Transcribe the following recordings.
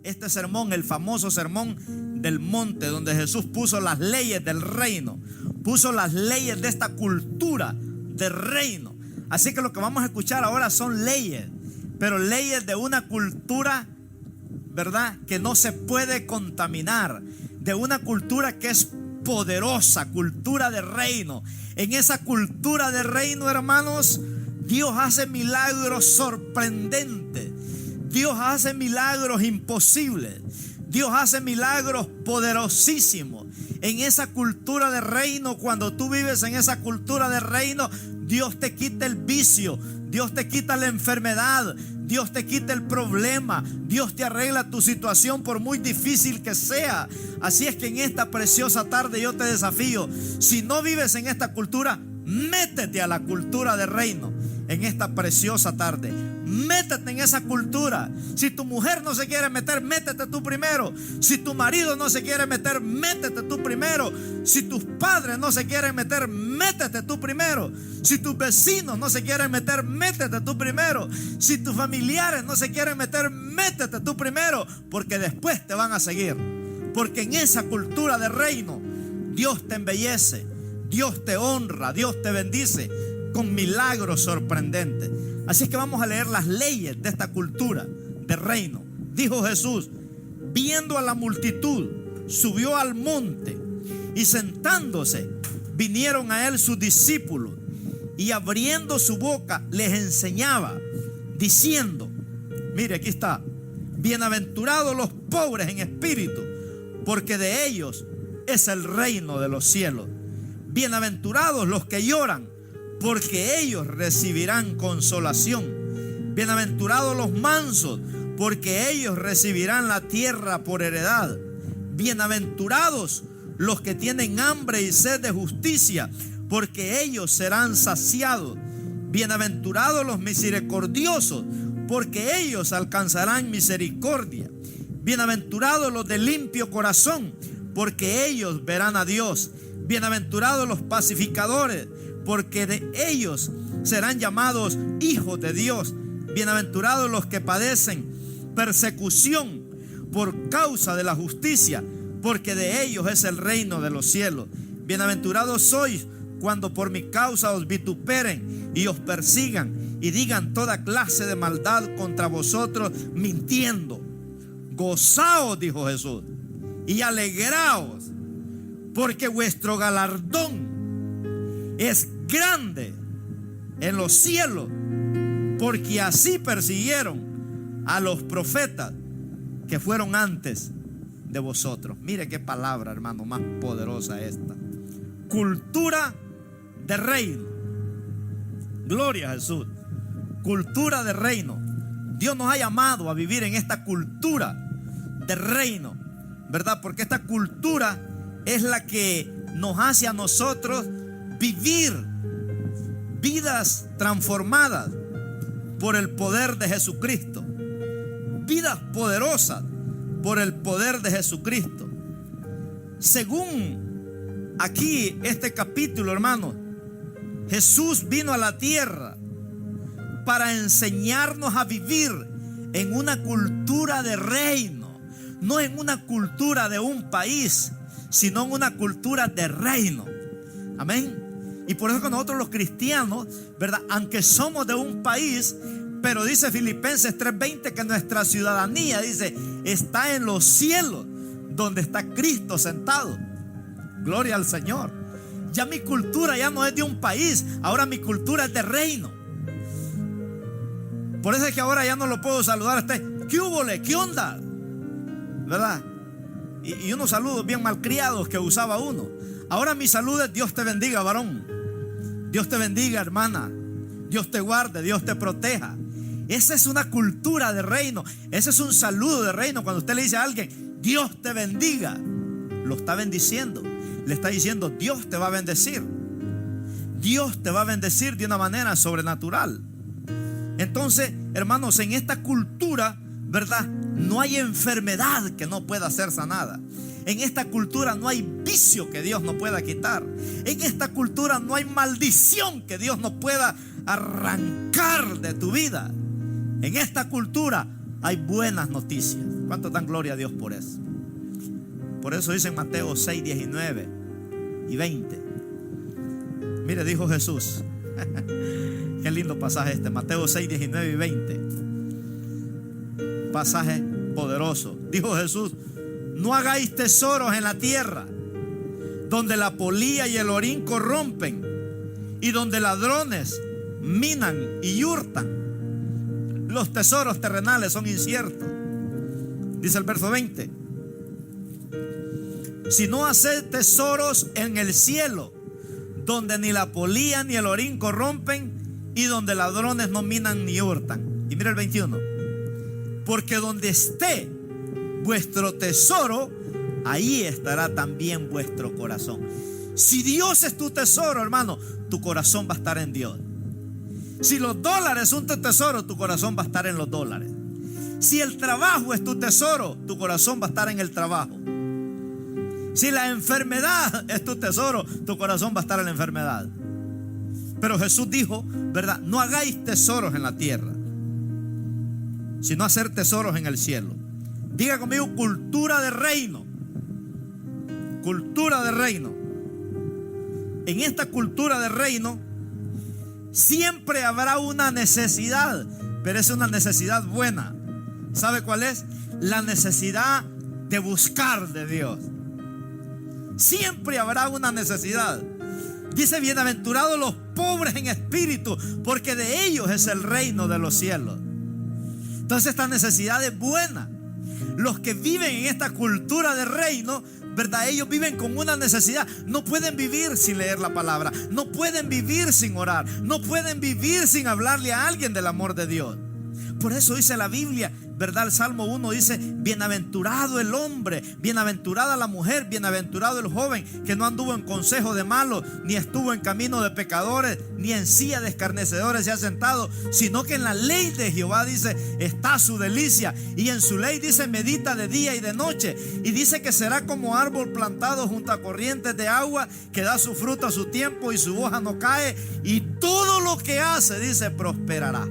este sermón, el famoso sermón del monte, donde Jesús puso las leyes del reino, puso las leyes de esta cultura del reino. Así que lo que vamos a escuchar ahora son leyes, pero leyes de una cultura, ¿verdad?, que no se puede contaminar, de una cultura que es poderosa, cultura de reino. En esa cultura de reino, hermanos, Dios hace milagros sorprendentes, Dios hace milagros imposibles, Dios hace milagros poderosísimos. En esa cultura de reino, cuando tú vives en esa cultura de reino, Dios te quita el vicio, Dios te quita la enfermedad, Dios te quita el problema, Dios te arregla tu situación por muy difícil que sea. Así es que en esta preciosa tarde yo te desafío, si no vives en esta cultura, métete a la cultura de reino. En esta preciosa tarde, métete en esa cultura. Si tu mujer no se quiere meter, métete tú primero. Si tu marido no se quiere meter, métete tú primero. Si tus padres no se quieren meter, métete tú primero. Si tus vecinos no se quieren meter, métete tú primero. Si tus familiares no se quieren meter, métete tú primero, porque después te van a seguir. Porque en esa cultura de reino, Dios te embellece, Dios te honra, Dios te bendice con milagros sorprendentes. Así es que vamos a leer las leyes de esta cultura de reino. Dijo Jesús: viendo a la multitud, subió al monte, y sentándose, vinieron a él sus discípulos, y abriendo su boca les enseñaba, diciendo, mire, aquí está: bienaventurados los pobres en espíritu, porque de ellos es el reino de los cielos. Bienaventurados los que lloran, porque ellos recibirán consolación. Bienaventurados los mansos, porque ellos recibirán la tierra por heredad. Bienaventurados los que tienen hambre y sed de justicia, porque ellos serán saciados. Bienaventurados los misericordiosos, porque ellos alcanzarán misericordia. Bienaventurados los de limpio corazón, porque ellos verán a Dios. Bienaventurados los pacificadores, porque de ellos serán llamados hijos de Dios. Bienaventurados los que padecen persecución por causa de la justicia, porque de ellos es el reino de los cielos. Bienaventurados sois cuando por mi causa os vituperen y os persigan y digan toda clase de maldad contra vosotros, mintiendo. Gozaos, dijo Jesús, y alegraos, porque vuestro galardón es grande en los cielos, porque así persiguieron a los profetas que fueron antes de vosotros. Mire qué palabra, hermano, más poderosa esta. Cultura de reino. Gloria a Jesús. Cultura de reino. Dios nos ha llamado a vivir en esta cultura de reino, ¿verdad? Porque esta cultura es la que nos hace a nosotros vivir vidas transformadas por el poder de Jesucristo, vidas poderosas por el poder de Jesucristo. Según aquí este capítulo, hermanos, Jesús vino a la tierra para enseñarnos a vivir en una cultura de reino, no en una cultura de un país, sino en una cultura de reino. Amén. Y por eso que nosotros los cristianos, ¿verdad?, aunque somos de un país, pero dice Filipenses 3:20 que nuestra ciudadanía, dice, está en los cielos, donde está Cristo sentado. Gloria al Señor. Ya mi cultura ya no es de un país, ahora mi cultura es de reino. Por eso es que ahora ya no lo puedo saludar a usted. ¿Qué húbole? ¿Qué onda? ¿Verdad? Y unos saludos bien malcriados que usaba uno. Ahora mi salud es: Dios te bendiga, varón. Dios te bendiga, hermana. Dios te guarde, Dios te proteja. Esa es una cultura de reino. Ese es un saludo de reino. Cuando usted le dice a alguien: Dios te bendiga, lo está bendiciendo. Le está diciendo: Dios te va a bendecir. Dios te va a bendecir de una manera sobrenatural. Entonces, hermanos, en esta cultura, ¿verdad?, no hay enfermedad que no pueda ser sanada. En esta cultura no hay vicio que Dios no pueda quitar. En esta cultura no hay maldición que Dios no pueda arrancar de tu vida. En esta cultura hay buenas noticias. ¿Cuánto dan gloria a Dios por eso? Por eso dice en Mateo 6, 19 y 20. Mire, dijo Jesús. Qué lindo pasaje este, Mateo 6, 19 y 20. Pasaje poderoso. Dijo Jesús: no hagáis tesoros en la tierra, donde la polilla y el orín corrompen, y donde ladrones minan y hurtan. Los tesoros terrenales son inciertos. Dice el verso 20: si no haced tesoros en el cielo, donde ni la polilla ni el orín corrompen, y donde ladrones no minan ni hurtan. Y mira el 21: porque donde esté vuestro tesoro, ahí estará también vuestro corazón. Si Dios es tu tesoro, hermano, tu corazón va a estar en Dios. Si los dólares son tu tesoro, tu corazón va a estar en los dólares. Si el trabajo es tu tesoro, tu corazón va a estar en el trabajo. Si la enfermedad es tu tesoro, tu corazón va a estar en la enfermedad. Pero Jesús dijo, ¿verdad? No hagáis tesoros en la tierra, sino hacer tesoros en el cielo. Diga conmigo: cultura de reino. Cultura de reino. En esta cultura de reino siempre habrá una necesidad, pero es una necesidad buena. ¿Sabe cuál es? La necesidad de buscar de Dios. Siempre habrá una necesidad. Dice: bienaventurados los pobres en espíritu, porque de ellos es el reino de los cielos. Entonces esta necesidad es buena. Los que viven en esta cultura de reino, ¿verdad? Ellos viven con una necesidad. No pueden vivir sin leer la palabra. No pueden vivir sin orar. No pueden vivir sin hablarle a alguien del amor de Dios. Por eso dice la Biblia, ¿verdad? El Salmo 1 dice: bienaventurado el hombre, bienaventurada la mujer, bienaventurado el joven que no anduvo en consejo de malos, ni estuvo en camino de pecadores, ni en silla de escarnecedores se ha sentado, sino que en la ley de Jehová, dice, está su delicia, y en su ley, dice, medita de día y de noche. Y dice que será como árbol plantado junto a corrientes de agua, que da su fruto a su tiempo y su hoja no cae, y todo lo que hace, dice, prosperará.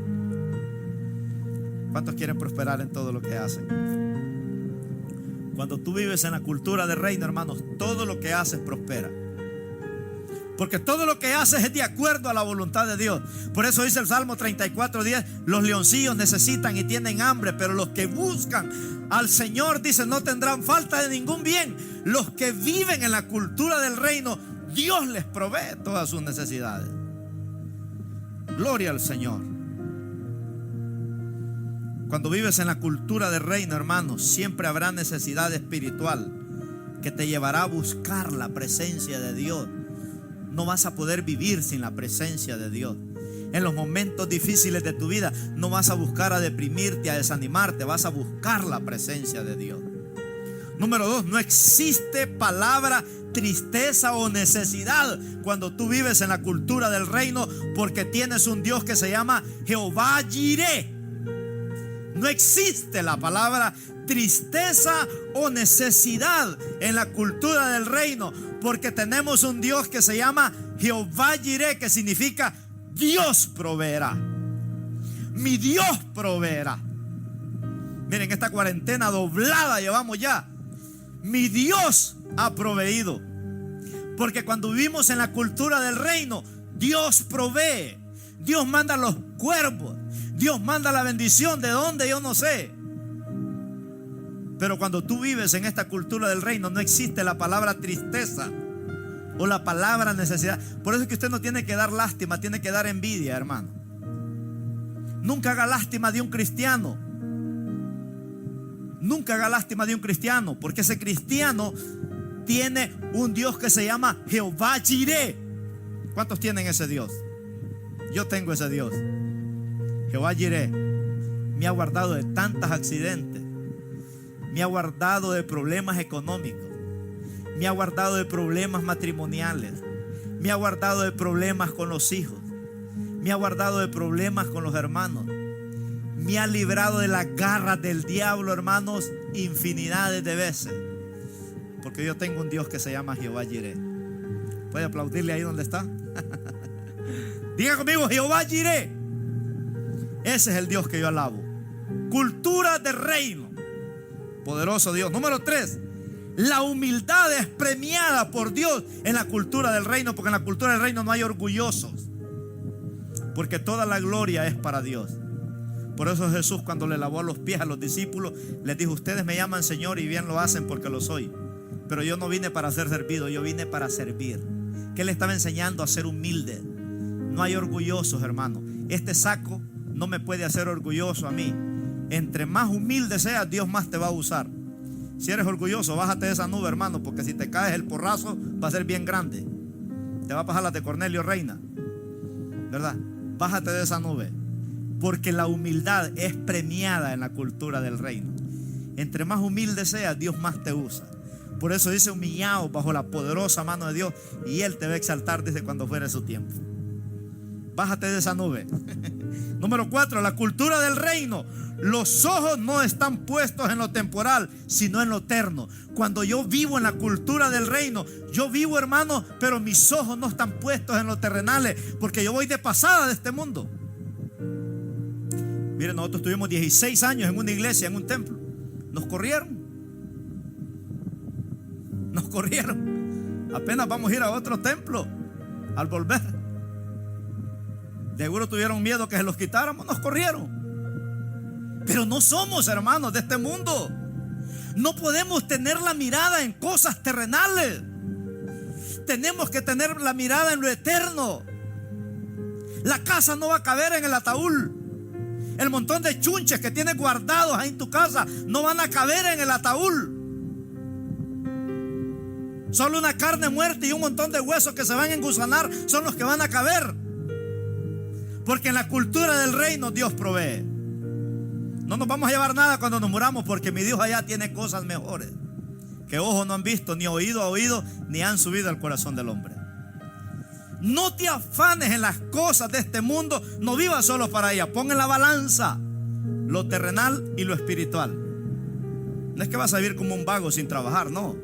¿Cuántos quieren prosperar en todo lo que hacen? Cuando tú vives en la cultura de reino, hermanos, todo lo que haces prospera. Porque todo lo que haces es de acuerdo a la voluntad de Dios. Por eso dice el Salmo 34:10: los leoncillos necesitan y tienen hambre, pero los que buscan al Señor, dice, no tendrán falta de ningún bien. Los que viven en la cultura del reino, Dios les provee todas sus necesidades. Gloria al Señor. Cuando vives en la cultura del reino, hermanos, siempre habrá necesidad espiritual que te llevará a buscar la presencia de Dios. No vas a poder vivir sin la presencia de Dios. En los momentos difíciles de tu vida no vas a buscar a deprimirte, a desanimarte, vas a buscar la presencia de Dios. Número 2, no existe palabra tristeza o necesidad cuando tú vives en la cultura del reino, porque tienes un Dios que se llama Jehová Jireh. No existe la palabra tristeza o necesidad en la cultura del reino, porque tenemos un Dios que se llama Jehová Jireh, que significa Dios proveerá. Mi Dios proveerá. Miren, esta cuarentena doblada llevamos ya. Mi Dios ha proveído. Porque cuando vivimos en la cultura del reino, Dios provee. Dios manda los cuervos. Dios manda la bendición. ¿De dónde? Yo no sé. Pero cuando tú vives en esta cultura del reino, no existe la palabra tristeza o la palabra necesidad. Por eso es que usted no tiene que dar lástima, tiene que dar envidia, hermano. Nunca haga lástima de un cristiano. Nunca haga lástima de un cristiano, porque ese cristiano tiene un Dios que se llama Jehová Jireh. ¿Cuántos tienen ese Dios? Yo tengo ese Dios. Jehová Jireh me ha guardado de tantos accidentes, me ha guardado de problemas económicos, me ha guardado de problemas matrimoniales, me ha guardado de problemas con los hijos, me ha guardado de problemas con los hermanos, me ha librado de las garras del diablo, hermanos, infinidades de veces, porque yo tengo un Dios que se llama Jehová Jireh. ¿Puede aplaudirle ahí donde está? Diga conmigo: Jehová Jireh. Ese es el Dios que yo alabo. Cultura de reino. Poderoso Dios. Número 3. La humildad es premiada por Dios en la cultura del reino, porque en la cultura del reino no hay orgullosos, porque toda la gloria es para Dios. Por eso Jesús, cuando le lavó los pies a los discípulos, les dijo: ustedes me llaman Señor y bien lo hacen porque lo soy, pero yo no vine para ser servido, yo vine para servir. ¿Qué le estaba enseñando? A ser humilde. No hay orgullosos, hermano. Este saco no me puede hacer orgulloso a mí. Entre más humilde seas, Dios más te va a usar. Si eres orgulloso, bájate de esa nube, hermano, porque si te caes, el porrazo va a ser bien grande. Te va a pasar la de Cornelio Reina, ¿verdad? Bájate de esa nube, porque la humildad es premiada en la cultura del reino. Entre más humilde seas, Dios más te usa. Por eso dice: humillaos bajo la poderosa mano de Dios, y Él te va a exaltar desde cuando fuere su tiempo. Bájate de esa nube. Número 4, la cultura del reino. Los ojos no están puestos en lo temporal, sino en lo eterno. Cuando yo vivo en la cultura del reino, yo vivo, hermano, pero mis ojos no están puestos en lo terrenales, porque yo voy de pasada de este mundo. Miren, nosotros tuvimos 16 años en una iglesia, en un templo. Nos corrieron. Apenas vamos a ir a otro templo al volver. Seguro tuvieron miedo que se los quitáramos, nos corrieron. Pero no somos, hermanos, de este mundo. No podemos tener la mirada en cosas terrenales. Tenemos que tener la mirada en lo eterno. La casa no va a caber en el ataúd. El montón de chunches que tienes guardados ahí en tu casa no van a caber en el ataúd. Solo una carne muerta y un montón de huesos que se van a engusanar son los que van a caber. Porque en la cultura del reino Dios provee. No nos vamos a llevar nada cuando nos muramos, porque mi Dios allá tiene cosas mejores que ojos no han visto, ni oído ha oído, ni han subido al corazón del hombre. No te afanes en las cosas de este mundo. No vivas solo para ella. Pon en la balanza lo terrenal y lo espiritual. No es que vas a vivir como un vago sin trabajar, no.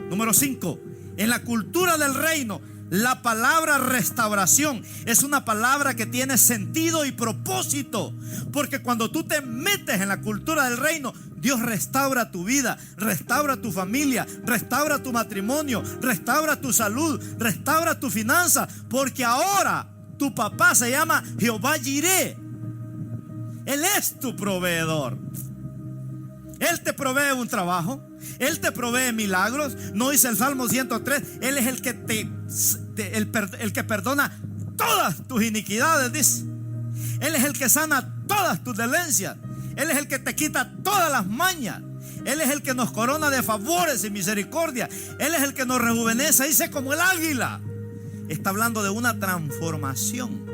Número 5. En la cultura del reino, la palabra restauración es una palabra que tiene sentido y propósito, porque cuando tú te metes en la cultura del reino, Dios restaura tu vida, restaura tu familia, restaura tu matrimonio, restaura tu salud, restaura tu finanza, porque ahora tu papá se llama Jehová Jireh. Él es tu proveedor. Él te provee un trabajo, Él te provee milagros. No dice el Salmo 103, Él es el que el que perdona todas tus iniquidades, dice. Él es el que sana todas tus dolencias. Él es el que te quita todas las mañas. Él es el que nos corona de favores y misericordia. Él es el que nos rejuvenece, dice, como el águila. Está hablando de una transformación.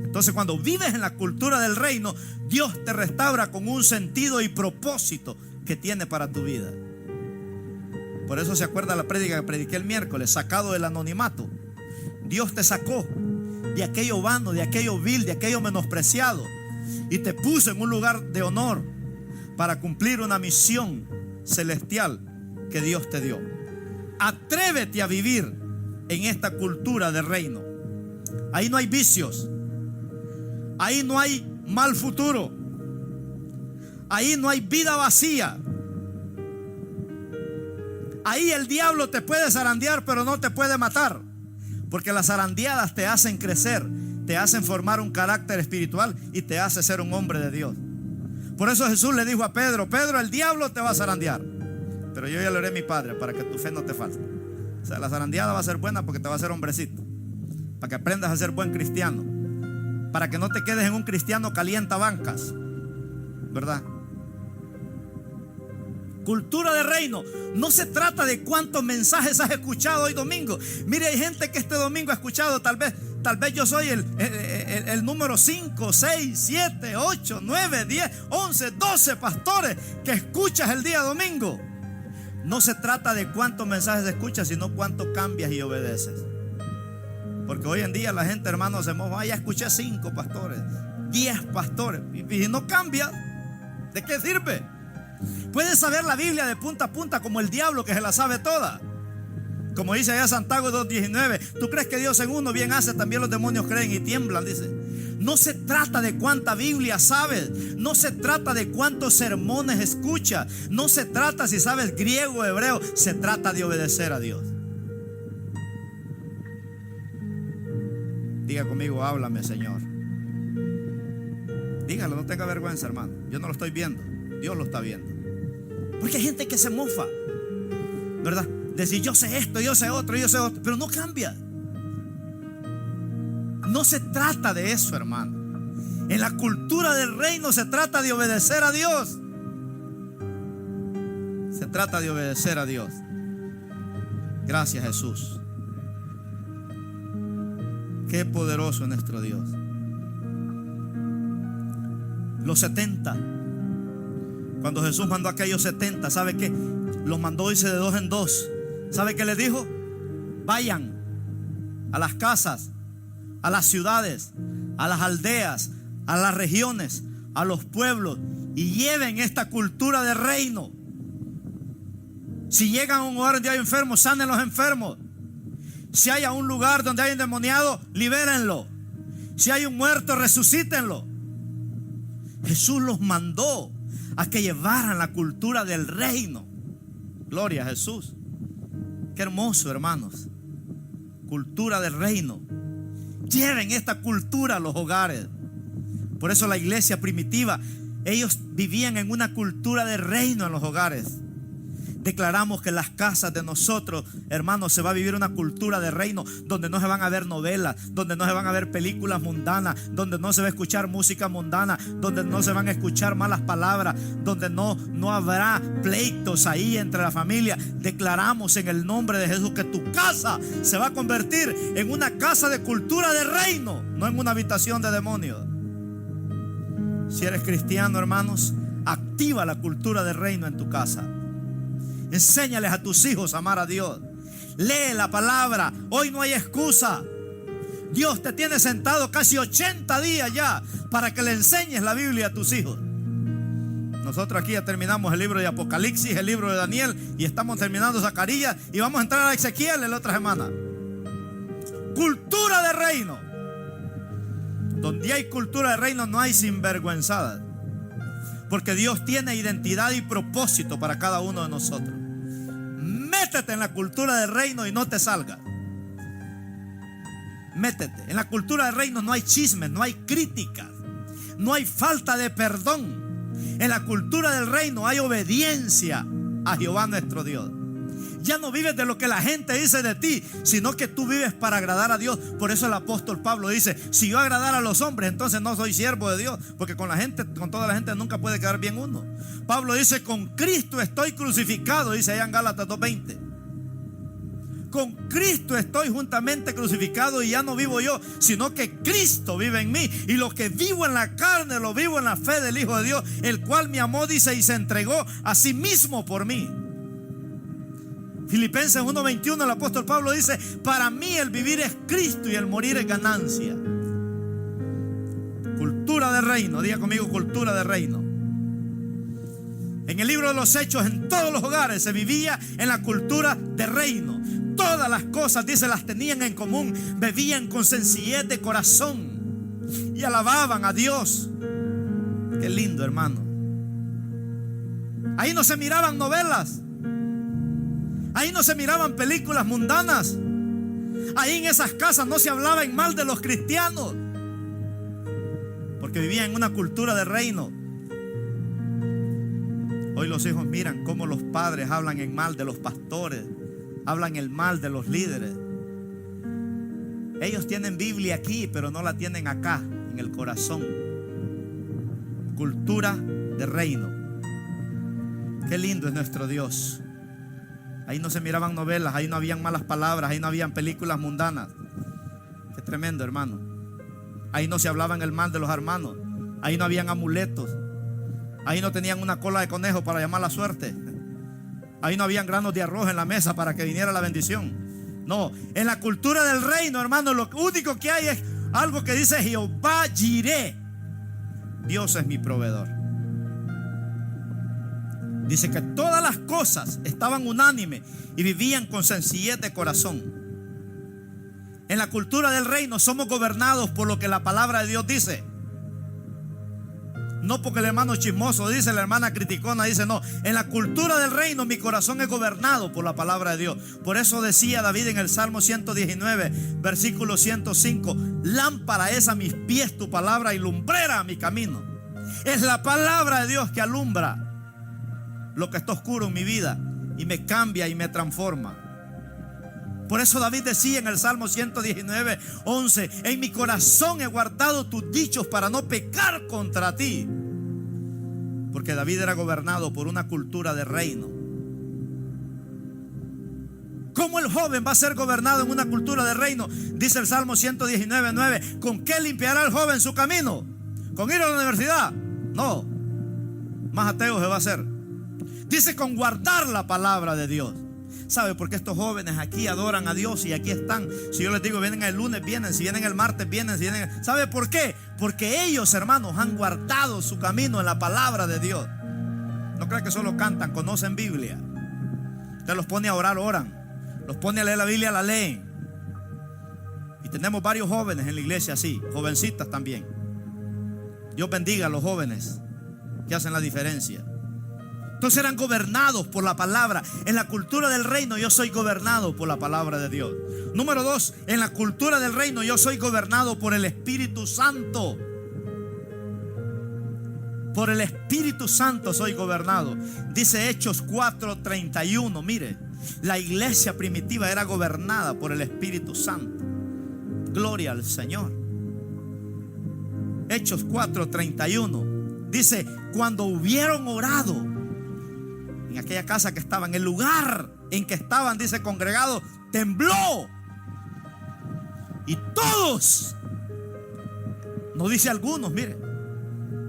Entonces, cuando vives en la cultura del reino, Dios te restaura con un sentido y propósito que tiene para tu vida. Por eso se acuerda la prédica que prediqué el miércoles: sacado del anonimato. Dios te sacó de aquello vano, de aquello vil, de aquello menospreciado, y te puso en un lugar de honor para cumplir una misión celestial que Dios te dio. Atrévete a vivir en esta cultura del reino. Ahí no hay vicios. Ahí no hay mal futuro. Ahí no hay vida vacía. Ahí el diablo te puede zarandear, pero no te puede matar, porque las zarandeadas te hacen crecer, te hacen formar un carácter espiritual y te hace ser un hombre de Dios. Por eso Jesús le dijo a Pedro: Pedro, el diablo te va a zarandear, pero yo ya le oré a mi Padre para que tu fe no te falte. O sea, la zarandeada va a ser buena porque te va a hacer hombrecito, para que aprendas a ser buen cristiano, para que no te quedes en un cristiano calientabancas, ¿verdad? Cultura de reino. No se trata de cuántos mensajes has escuchado hoy domingo. Mire, hay gente que este domingo ha escuchado, tal vez yo soy el número 5, 6, 7, 8, 9, 10, 11, 12 pastores que escuchas el día domingo. No se trata de cuántos mensajes escuchas, sino cuánto cambias y obedeces. Porque hoy en día la gente, hermano, se moja: ya escuché 5 pastores, 10 pastores, y no cambia. ¿De qué sirve? Puedes saber la Biblia de punta a punta como el diablo, que se la sabe toda. Como dice allá Santiago 2:19, ¿tú crees que Dios en uno bien hace? También los demonios creen y tiemblan, dice. No se trata de cuánta Biblia sabes, no se trata de cuántos sermones escuchas, no se trata si sabes griego o hebreo, se trata de obedecer a Dios. Diga conmigo, háblame, Señor. Dígalo, no tenga vergüenza, hermano. Yo no lo estoy viendo, Dios lo está viendo. Porque hay gente que se mofa, ¿verdad? Decir yo sé esto, yo sé otro, pero no cambia. No se trata de eso, hermano. En la cultura del reino se trata de obedecer a Dios. Se trata de obedecer a Dios. Gracias, Jesús. Qué poderoso es nuestro Dios. Los 70, cuando Jesús mandó a aquellos 70, ¿sabe qué? Los mandó, dice, de 2 en 2. ¿Sabe qué les dijo? Vayan a las casas, a las ciudades, a las aldeas, a las regiones, a los pueblos, y lleven esta cultura de reino. Si llegan a un lugar donde hay enfermos, sanen los enfermos. Si hay a un lugar donde hay endemoniado, libérenlo. Si hay un muerto, resucítenlo. Jesús los mandó a que llevaran la cultura del reino. Gloria a Jesús. Qué hermoso, hermanos. Cultura del reino. Lleven esta cultura a los hogares. Por eso la iglesia primitiva, ellos vivían en una cultura de reino en los hogares. Declaramos que en las casas de nosotros, hermanos, se va a vivir una cultura de reino donde no se van a ver novelas, donde no se van a ver películas mundanas, donde no se va a escuchar música mundana, donde no se van a escuchar malas palabras, donde no habrá pleitos ahí entre la familia. Declaramos en el nombre de Jesús que tu casa se va a convertir en una casa de cultura de reino, no en una habitación de demonios. Si eres cristiano, hermanos, activa la cultura de reino en tu casa. Enséñales a tus hijos a amar a Dios. Lee la palabra. Hoy no hay excusa. Dios te tiene sentado casi 80 días ya para que le enseñes la Biblia a tus hijos. Nosotros aquí ya terminamos el libro de Apocalipsis, el libro de Daniel, y estamos terminando Zacarías, y vamos a entrar a Ezequiel en la otra semana. Cultura de reino. Donde hay cultura de reino no hay sinvergüenzadas, porque Dios tiene identidad y propósito para cada uno de nosotros. Métete en la cultura del reino y no te salgas. Métete. En la cultura del reino no hay chismes, no hay críticas, no hay falta de perdón. En la cultura del reino hay obediencia a Jehová nuestro Dios. Ya no vives de lo que la gente dice de ti, sino que tú vives para agradar a Dios. Por eso el apóstol Pablo dice: si yo agradara a los hombres, entonces no soy siervo de Dios, porque con toda la gente nunca puede quedar bien uno. Pablo dice: con Cristo estoy crucificado, dice allá en Gálatas 2:20. Con Cristo estoy juntamente crucificado, y ya no vivo yo, sino que Cristo vive en mí. Y lo que vivo en la carne, lo vivo en la fe del Hijo de Dios, el cual me amó, dice, y se entregó a sí mismo por mí. Filipenses 1:21, el apóstol Pablo dice: para mí el vivir es Cristo y el morir es ganancia. Cultura de reino. Diga conmigo, cultura de reino. En el libro de los Hechos, en todos los hogares se vivía en la cultura de reino. Todas las cosas, dice, las tenían en común. Bebían con sencillez de corazón y alababan a Dios. Qué lindo, hermano. Ahí no se miraban novelas. Ahí no se miraban películas mundanas. Ahí en esas casas no se hablaba en mal de los cristianos, porque vivían en una cultura de reino. Hoy los hijos miran cómo los padres hablan en mal de los pastores, hablan el mal de los líderes. Ellos tienen Biblia aquí, pero no la tienen acá, en el corazón. Cultura de reino. Qué lindo es nuestro Dios. Ahí no se miraban novelas, ahí no habían malas palabras, ahí no habían películas mundanas. Qué tremendo, hermano. Ahí no se hablaban el mal de los hermanos. Ahí no habían amuletos. Ahí no tenían una cola de conejo para llamar la suerte. Ahí no habían granos de arroz en la mesa para que viniera la bendición. No, en la cultura del reino, hermano, lo único que hay es algo que dice: Jehová Jireh, Dios es mi proveedor. Dice que todas las cosas estaban unánimes y vivían con sencillez de corazón. En la cultura del reino somos gobernados por lo que la palabra de Dios dice. No porque el hermano chismoso dice, la hermana criticona dice, no. En la cultura del reino mi corazón es gobernado por la palabra de Dios. Por eso decía David en el Salmo 119, versículo 105: lámpara es a mis pies tu palabra y lumbrera a mi camino. Es la palabra de Dios que alumbra lo que está oscuro en mi vida y me cambia y me transforma. Por eso David decía en el Salmo 119, 11: en mi corazón he guardado tus dichos para no pecar contra ti. Porque David era gobernado por una cultura de reino. ¿Cómo el joven va a ser gobernado en una cultura de reino? Dice el Salmo 119, 9: ¿con qué limpiará el joven su camino? ¿Con ir a la universidad? No, más ateo se va a hacer. Dice con guardar la palabra de Dios. ¿Sabe por qué estos jóvenes aquí adoran a Dios y aquí están? Si yo les digo vienen el lunes, vienen. Si vienen el martes, vienen. Si vienen... ¿Sabe por qué? Porque ellos, hermanos, han guardado su camino en la palabra de Dios. No crean que solo cantan, conocen Biblia. Usted los pone a orar, oran. Los pone a leer la Biblia, la leen. Y tenemos varios jóvenes en la iglesia así, jovencitas también. Dios bendiga a los jóvenes que hacen la diferencia. Entonces eran gobernados por la palabra. En la cultura del reino yo soy gobernado por la palabra de Dios. Número 2, en la cultura del reino yo soy gobernado por el Espíritu Santo. Por el Espíritu Santo soy gobernado. Dice Hechos 4:31. Mire, la iglesia primitiva era gobernada por el Espíritu Santo. Gloria al Señor. Hechos 4:31. Dice: cuando hubieron orado en aquella casa que estaba, en el lugar en que estaban, dice, congregados, tembló. Y todos, no dice algunos, mire,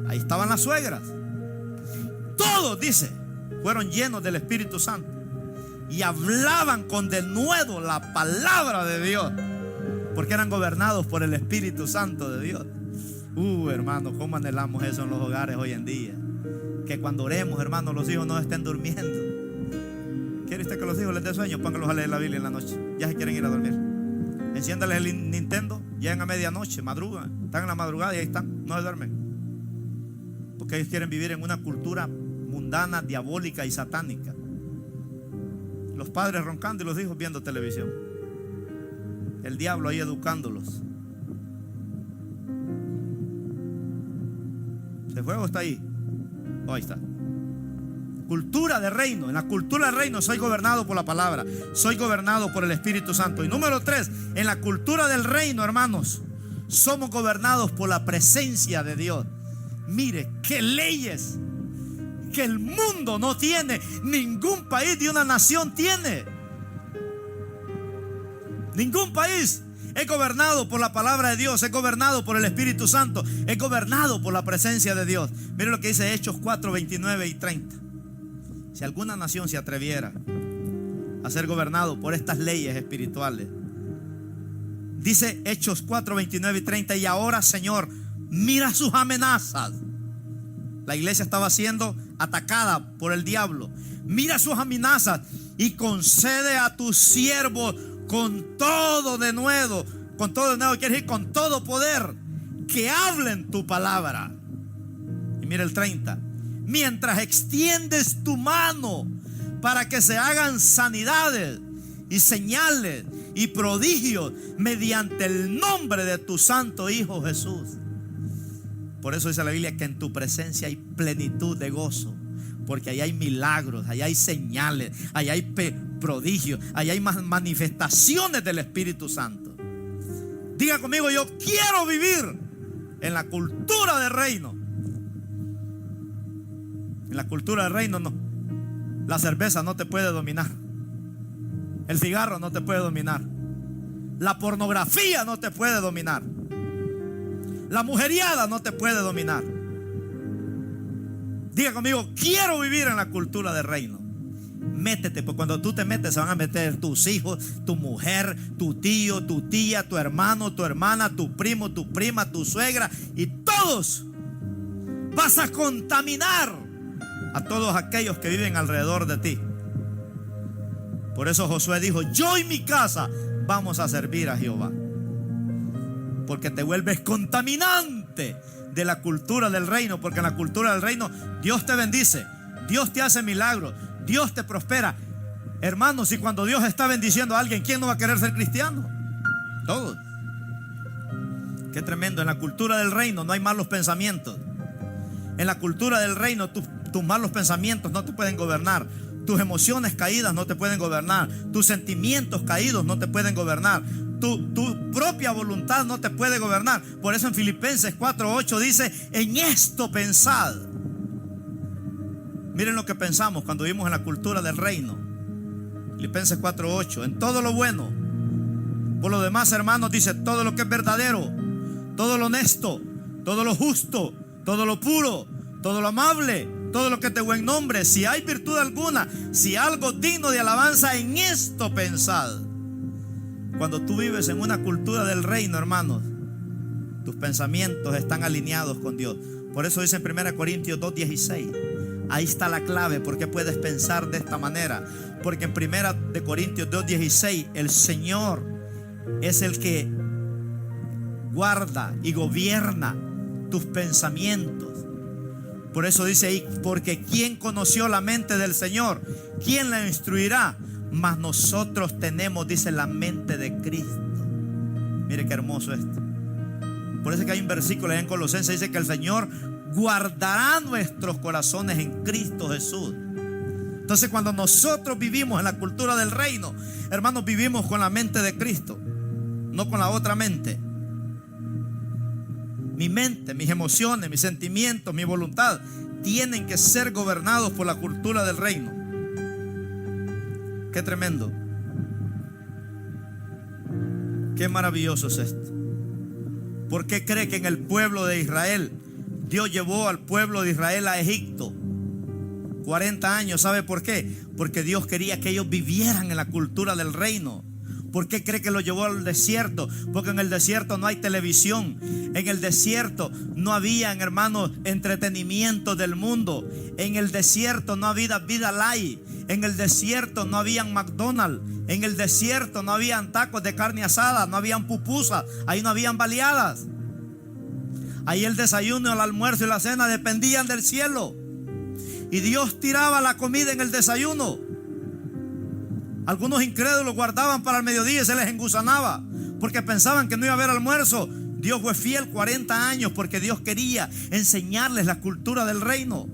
ahí estaban las suegras. Todos, dice, fueron llenos del Espíritu Santo y hablaban con denuedo la palabra de Dios, porque eran gobernados por el Espíritu Santo de Dios. Hermano, cómo anhelamos eso en los hogares hoy en día. Que cuando oremos, hermano, los hijos no estén durmiendo. ¿Quiere usted que los hijos les dé sueño? Póngalos a leer la Biblia en la noche. Ya se quieren ir a dormir. Enciéndales el Nintendo. Llegan a medianoche, madrugan. Están en la madrugada y ahí están. No se duermen. Porque ellos quieren vivir en una cultura mundana, diabólica y satánica. Los padres roncando y los hijos viendo televisión. El diablo ahí educándolos. ¿Se fue o está ahí? Ahí está. Cultura de reino. En la cultura del reino soy gobernado por la palabra. Soy gobernado por el Espíritu Santo. Y número 3, en la cultura del reino, hermanos, somos gobernados por la presencia de Dios. Mire, qué leyes que el mundo no tiene. Ningún país de una nación tiene. Ningún país es gobernado por la palabra de Dios, es gobernado por el Espíritu Santo, es gobernado por la presencia de Dios. Mire lo que dice Hechos 4, 29 y 30. Si alguna nación se atreviera a ser gobernado por estas leyes espirituales, dice Hechos 4, 29 y 30: y ahora, Señor, mira sus amenazas. La iglesia estaba siendo atacada por el diablo. Mira sus amenazas y concede a tus siervos con todo denuedo. Con todo denuedo quiere decir con todo poder, que hablen tu palabra. Y mira el 30: mientras extiendes tu mano para que se hagan sanidades y señales y prodigios mediante el nombre de tu santo Hijo Jesús. Por eso dice la Biblia que en tu presencia hay plenitud de gozo, porque ahí hay milagros, ahí hay señales, ahí hay prodigios, ahí hay manifestaciones del Espíritu Santo. Diga conmigo: yo quiero vivir en la cultura del reino. En la cultura del reino no. La cerveza no te puede dominar. El cigarro no te puede dominar. La pornografía no te puede dominar. La mujeriada no te puede dominar. Diga conmigo: quiero vivir en la cultura del reino. Métete, porque cuando tú te metes se van a meter tus hijos, tu mujer, tu tío, tu tía, tu hermano, tu hermana, tu primo, tu prima, tu suegra, y todos. Vas a contaminar a todos aquellos que viven alrededor de ti. Por eso Josué dijo: yo y mi casa vamos a servir a Jehová. porque te vuelves contaminante de la cultura del reino. Porque en la cultura del reino Dios te bendice, Dios te hace milagros, Dios te prospera. Hermanos, y cuando Dios está bendiciendo a alguien, ¿quién no va a querer ser cristiano? Todos. Qué tremendo. En la cultura del reino no hay malos pensamientos. En la cultura del reino tus malos pensamientos no te pueden gobernar. Tus emociones caídas no te pueden gobernar. Tus sentimientos caídos no te pueden gobernar. Tu propia voluntad no te puede gobernar. Por eso en Filipenses 4:8 dice: en esto pensad. Miren lo que pensamos cuando vivimos en la cultura del reino. Filipenses 4:8: en todo lo bueno. Por lo demás, hermanos, dice: todo lo que es verdadero, todo lo honesto, todo lo justo, todo lo puro, todo lo amable, todo lo que es de buen nombre, si hay virtud alguna, si algo digno de alabanza, en esto pensad. Cuando tú vives en una cultura del reino, hermanos, tus pensamientos están alineados con Dios. Por eso dice en 1 Corintios 2:16. Ahí está la clave. ¿Por qué puedes pensar de esta manera? Porque en 1 Corintios 2:16 el Señor es el que guarda y gobierna tus pensamientos. Por eso dice ahí: porque ¿quién conoció la mente del Señor? ¿Quién la instruirá? Mas nosotros tenemos, dice, la mente de Cristo. Mire qué hermoso esto. Por eso es que hay un versículo en Colosenses, dice que el Señor guardará nuestros corazones en Cristo Jesús. Entonces, cuando nosotros vivimos en la cultura del reino, hermanos, vivimos con la mente de Cristo, no con la otra mente. Mi mente, mis emociones, mis sentimientos, mi voluntad tienen que ser gobernados por la cultura del reino. Qué tremendo. Qué maravilloso es esto. ¿Por qué cree que en el pueblo de Israel Dios llevó al pueblo de Israel a Egipto 40 años? ¿Sabe por qué? Porque Dios quería que ellos vivieran en la cultura del reino. ¿Por qué cree que lo llevó al desierto? Porque en el desierto no hay televisión. En el desierto no había, hermanos, entretenimiento del mundo. En el desierto no había vida light. En el desierto no habían McDonald's. En el desierto no habían tacos de carne asada. No habían pupusas. Ahí no habían baleadas. Ahí el desayuno, el almuerzo y la cena dependían del cielo. Y Dios tiraba la comida en el desayuno. Algunos incrédulos guardaban para el mediodía y se les engusanaba porque pensaban que no iba a haber almuerzo. Dios fue fiel 40 años porque Dios quería enseñarles la cultura del reino.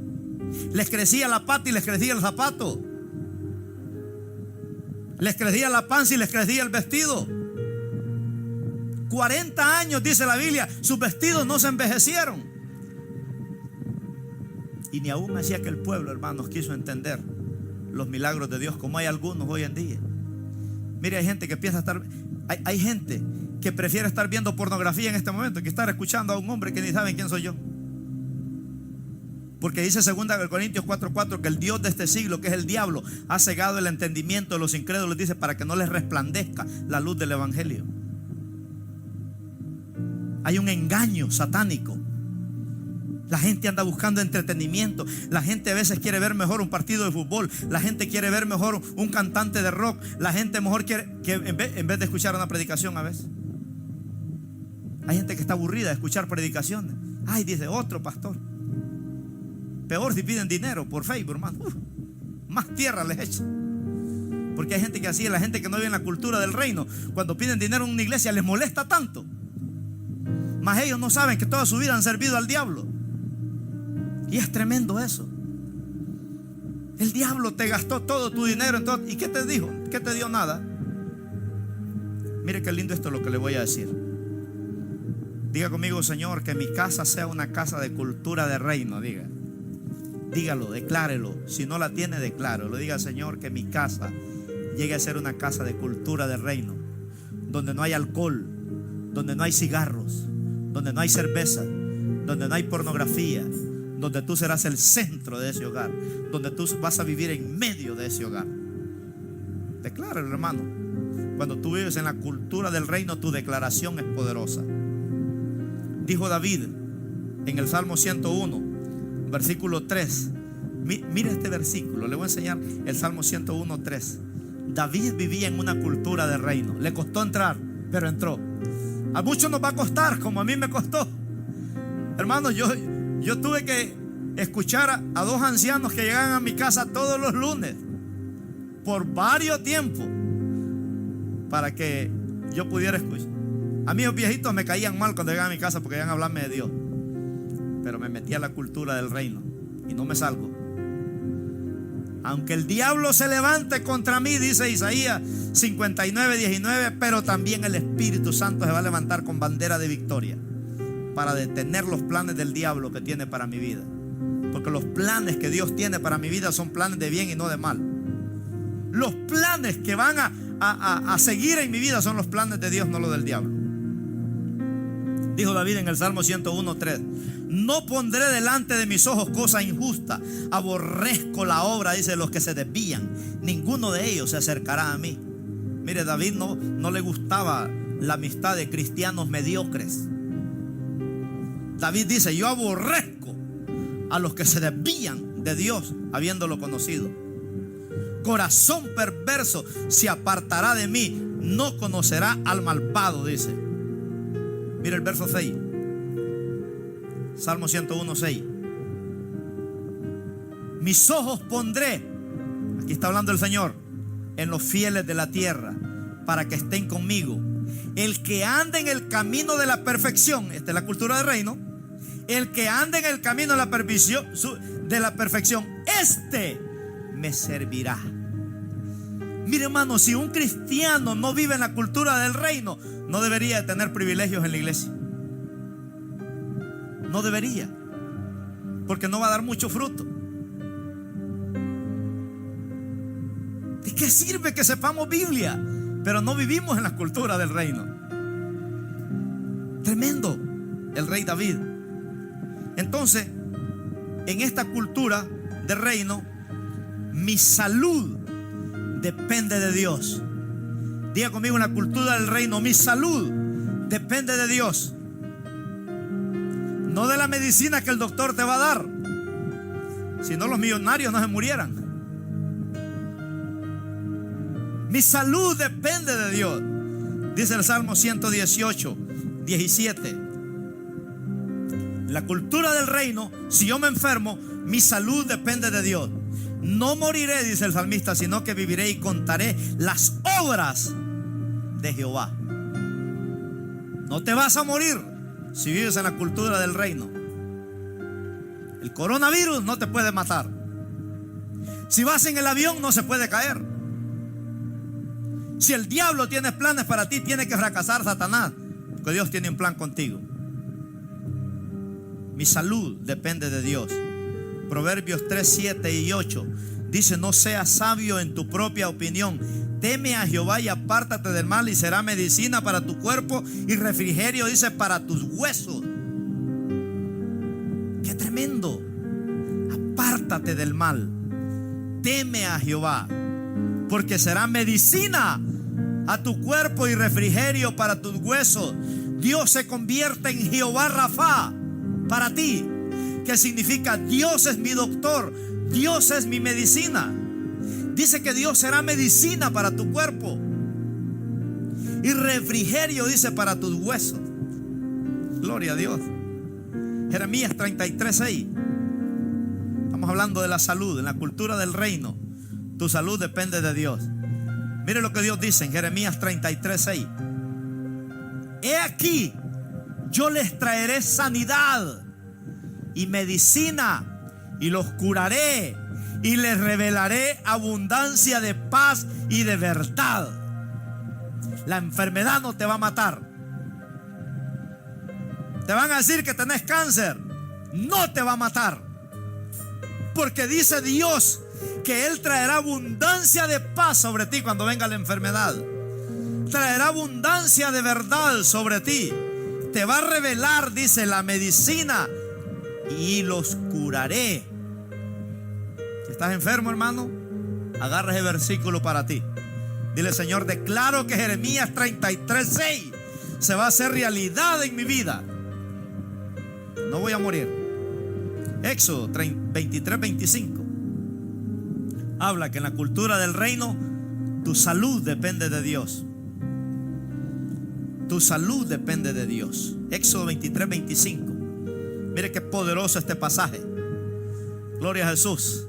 Les crecía la pata y les crecía el zapato. Les crecía la panza y les crecía el vestido. 40 años, dice la Biblia, sus vestidos no se envejecieron. Y ni aún hacía que el pueblo, hermanos, quiso entender los milagros de Dios, como hay algunos hoy en día. Mire, hay gente que piensa estar, hay gente que prefiere estar viendo pornografía en este momento que estar escuchando a un hombre que ni saben quién soy yo. Porque dice 2 Corintios 4:4 que el Dios de este siglo, que es el diablo, ha cegado el entendimiento de los incrédulos, dice, para que no les resplandezca la luz del evangelio. Hay un engaño satánico. La gente anda buscando entretenimiento. La gente a veces quiere ver mejor un partido de fútbol. La gente quiere ver mejor un cantante de rock. La gente mejor quiere que en vez de escuchar una predicación a veces. Hay gente que está aburrida de escuchar predicaciones. Ay, dice, otro pastor. Peor si piden dinero por Facebook, hermano. Más tierra les echa. Porque hay gente que así es, la gente que no vive en la cultura del reino. Cuando piden dinero en una iglesia les molesta tanto. Mas ellos no saben que toda su vida han servido al diablo. Y es tremendo eso. El diablo te gastó todo tu dinero en todo. ¿Y qué te dijo? ¿Qué te dio? Nada. Mire qué lindo esto es lo que le voy a decir. Diga conmigo: Señor, que mi casa sea una casa de cultura de reino. Dígalo, declárelo. Si no la tiene, declárelo. Diga: Señor, que mi casa llegue a ser una casa de cultura de reino, donde no hay alcohol, donde no hay cigarros, donde no hay cerveza, donde no hay pornografía, donde tú serás el centro de ese hogar, donde tú vas a vivir en medio de ese hogar. Decláralo, hermano. Cuando tú vives en la cultura del reino, tu declaración es poderosa. Dijo David en el Salmo 101, versículo 3. Mire este versículo, le voy a enseñar el Salmo 101, 3. David vivía en una cultura de reino. Le costó entrar, pero entró. A muchos nos va a costar, como a mí me costó. Hermanos, yo tuve que escuchar a dos ancianos que llegaban a mi casa todos los lunes por varios tiempos para que yo pudiera escuchar. A mí los viejitos me caían mal cuando llegaban a mi casa porque iban a hablarme de Dios, pero me metí a la cultura del reino y no me salgo. Aunque el diablo se levante contra mí, dice Isaías 59:19, pero también el Espíritu Santo se va a levantar con bandera de victoria para detener los planes del diablo que tiene para mi vida. Porque los planes que Dios tiene para mi vida son planes de bien y no de mal. Los planes que van a seguir en mi vida son los planes de Dios, no los del diablo. Dijo David en el Salmo 101:3: no pondré delante de mis ojos cosa injusta. Aborrezco la obra, dice, de los que se desvían. Ninguno de ellos se acercará a mí. Mire, David no le gustaba la amistad de cristianos mediocres. David dice: yo aborrezco a los que se desvían de Dios habiéndolo conocido. Corazón perverso se apartará de mí, no conocerá al malvado, dice. Mira el verso 6, Salmo 101:6. Mis ojos pondré, aquí está hablando el Señor, en los fieles de la tierra, para que estén conmigo. El que ande en el camino de la perfección, esta es la cultura del reino. El que ande en el camino de la perfección, este me servirá. Mire, hermano, si un cristiano no vive en la cultura del reino, no debería de tener privilegios en la iglesia. No debería, porque no va a dar mucho fruto. ¿De qué sirve que sepamos Biblia, pero no vivimos en la cultura del reino? Tremendo el rey David. Entonces, en esta cultura del reino, mi salud depende de Dios. Diga conmigo: en la cultura del reino, mi salud depende de Dios. No de la medicina que el doctor te va a dar. Si no, los millonarios no se murieran. Mi salud depende de Dios. Dice el Salmo 118:17. La cultura del reino, si yo me enfermo, mi salud depende de Dios. No moriré, dice el salmista, sino que viviré y contaré las obras de Jehová. No te vas a morir si vives en la cultura del reino. El coronavirus no te puede matar. Si vas en el avión, no se puede caer. Si el diablo tiene planes para ti, tiene que fracasar Satanás, porque Dios tiene un plan contigo. Mi salud depende de Dios. Proverbios 3, 7 y 8 dice: no seas sabio en tu propia opinión. Teme a Jehová y apártate del mal, y será medicina para tu cuerpo y refrigerio, dice, para tus huesos. ¡Qué tremendo! Apártate del mal. Teme a Jehová, porque será medicina a tu cuerpo y refrigerio para tus huesos. Dios se convierte en Jehová Rafa para ti, que significa Dios es mi doctor, Dios es mi medicina. Dice que Dios será medicina para tu cuerpo y refrigerio, dice, para tus huesos. Gloria a Dios. Jeremías 33:6. Estamos hablando de la salud, en la cultura del reino. Tu salud depende de Dios. Mire lo que Dios dice en Jeremías 33:6. He aquí, yo les traeré sanidad y medicina, y los curaré, y les revelaré abundancia de paz y de verdad. La enfermedad no te va a matar. Te van a decir que tenés cáncer, no te va a matar, porque dice Dios que Él traerá abundancia de paz sobre ti cuando venga la enfermedad. Traerá abundancia de verdad sobre ti. Te va a revelar, dice, la medicina, y los curaré. Si estás enfermo, hermano, agarra ese versículo para ti. Dile: Señor, declaro que Jeremías 33:6 se va a hacer realidad en mi vida. No voy a morir. Éxodo 23:25 habla que en la cultura del reino tu salud depende de Dios. Tu salud depende de Dios. Éxodo 23:25. Mire qué poderoso este pasaje. Gloria a Jesús.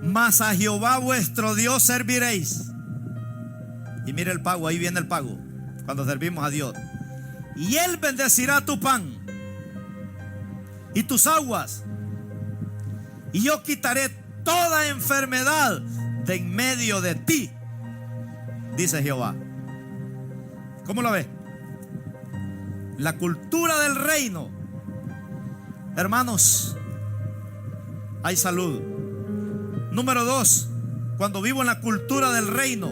Mas a Jehová vuestro Dios serviréis. Y mire el pago, ahí viene el pago cuando servimos a Dios. Y Él bendecirá tu pan y tus aguas, y yo quitaré toda enfermedad de en medio de ti, dice Jehová. ¿Cómo lo ve? La cultura del reino, hermanos, hay salud. Número 2, cuando vivo en la cultura del reino,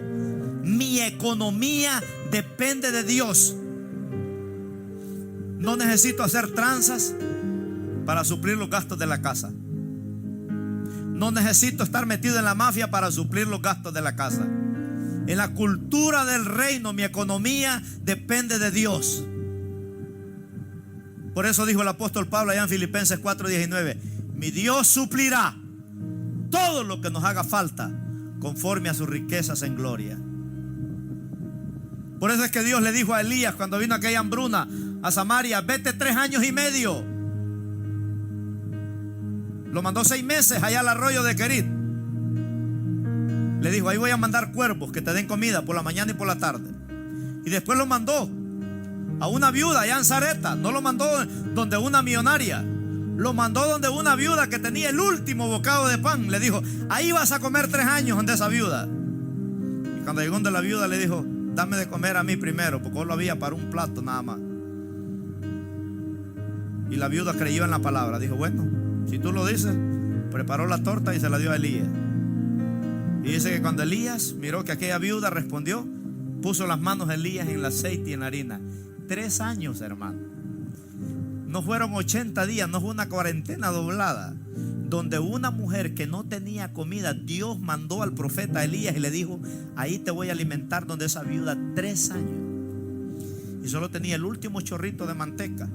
mi economía depende de Dios. No necesito hacer tranzas para suplir los gastos de la casa. No necesito estar metido en la mafia para suplir los gastos de la casa. En la cultura del reino, mi economía depende de Dios. Por eso dijo el apóstol Pablo allá en Filipenses 4:19: mi Dios suplirá todo lo que nos haga falta conforme a sus riquezas en gloria. Por eso es que Dios le dijo a Elías cuando vino aquella hambruna a Samaria: vete 3 años y medio. Lo mandó 6 meses allá al arroyo de Querit. Le dijo: ahí voy a mandar cuervos que te den comida por la mañana y por la tarde. Y después lo mandó a una viuda allá en Sarepta. No lo mandó donde una millonaria, lo mandó donde una viuda que tenía el último bocado de pan. Le dijo: ahí vas a comer 3 años donde esa viuda. Y cuando llegó donde la viuda le dijo: dame de comer a mí primero, porque solo había para un plato nada más. Y la viuda creyó en la palabra. Dijo: bueno, si tú lo dices. Preparó la torta y se la dio a Elías. Y dice que cuando Elías miró que aquella viuda respondió, puso las manos de Elías en el aceite y en la harina. 3 años, hermano. No fueron 80 días, no fue una cuarentena doblada, donde una mujer que no tenía comida, Dios mandó al profeta Elías y le dijo: ahí te voy a alimentar, donde esa viuda 3 años. Y solo tenía el último chorrito de manteca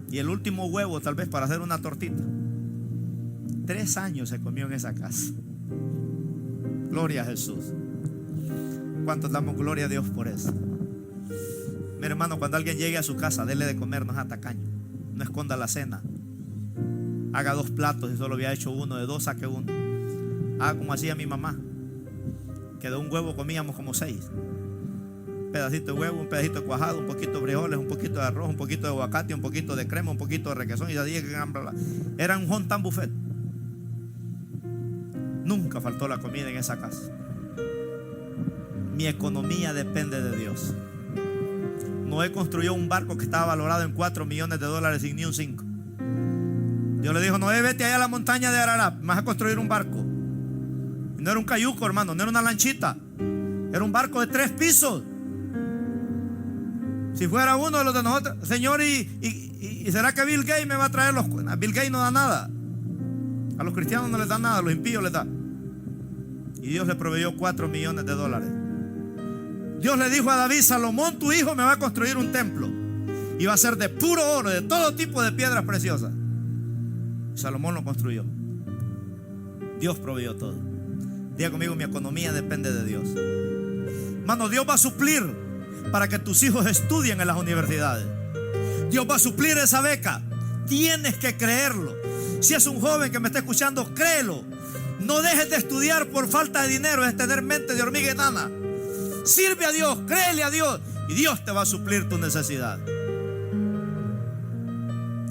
y el último huevo tal vez para hacer una tortita. 3 años se comió en esa casa. Gloria a Jesús. ¿Cuántos damos gloria a Dios por eso? Mi hermano, cuando alguien llegue a su casa, dele de comer, no es tacaño. No esconda la cena. Haga 2 platos. Si solo había hecho uno, de 2 saque uno. Haga como hacía mi mamá, que de un huevo comíamos como 6. Un pedacito de huevo, un pedacito de cuajado, un poquito de frijoles, un poquito de arroz, un poquito de aguacate, un poquito de crema, un poquito de requesón. Y así era un hontan buffet. Nunca faltó la comida en esa casa. Mi economía depende de Dios. Noé construyó un barco que estaba valorado en $4 millones sin ni un 5. Dios le dijo: Noé, vete allá a la montaña de Ararat, vas a construir un barco. Y no era un cayuco, hermano, no era una lanchita, era un barco de 3 pisos. Si fuera uno de los de nosotros, Señor, ¿y será que Bill Gates me va a traer los? Bill Gates no da nada. A los cristianos no les da nada, a los impíos les da. Y Dios le proveyó $4 millones. Dios le dijo a David: Salomón, tu hijo, me va a construir un templo, y va a ser de puro oro, de todo tipo de piedras preciosas. Salomón lo construyó. Dios proveyó todo. Diga conmigo: mi economía depende de Dios. Hermano, Dios va a suplir para que tus hijos estudien en las universidades. Dios va a suplir esa beca. Tienes que creerlo. Si es un joven que me está escuchando, créelo. No dejes de estudiar por falta de dinero. Es tener mente de hormiga enana. Sirve a Dios, créele a Dios, y Dios te va a suplir tu necesidad.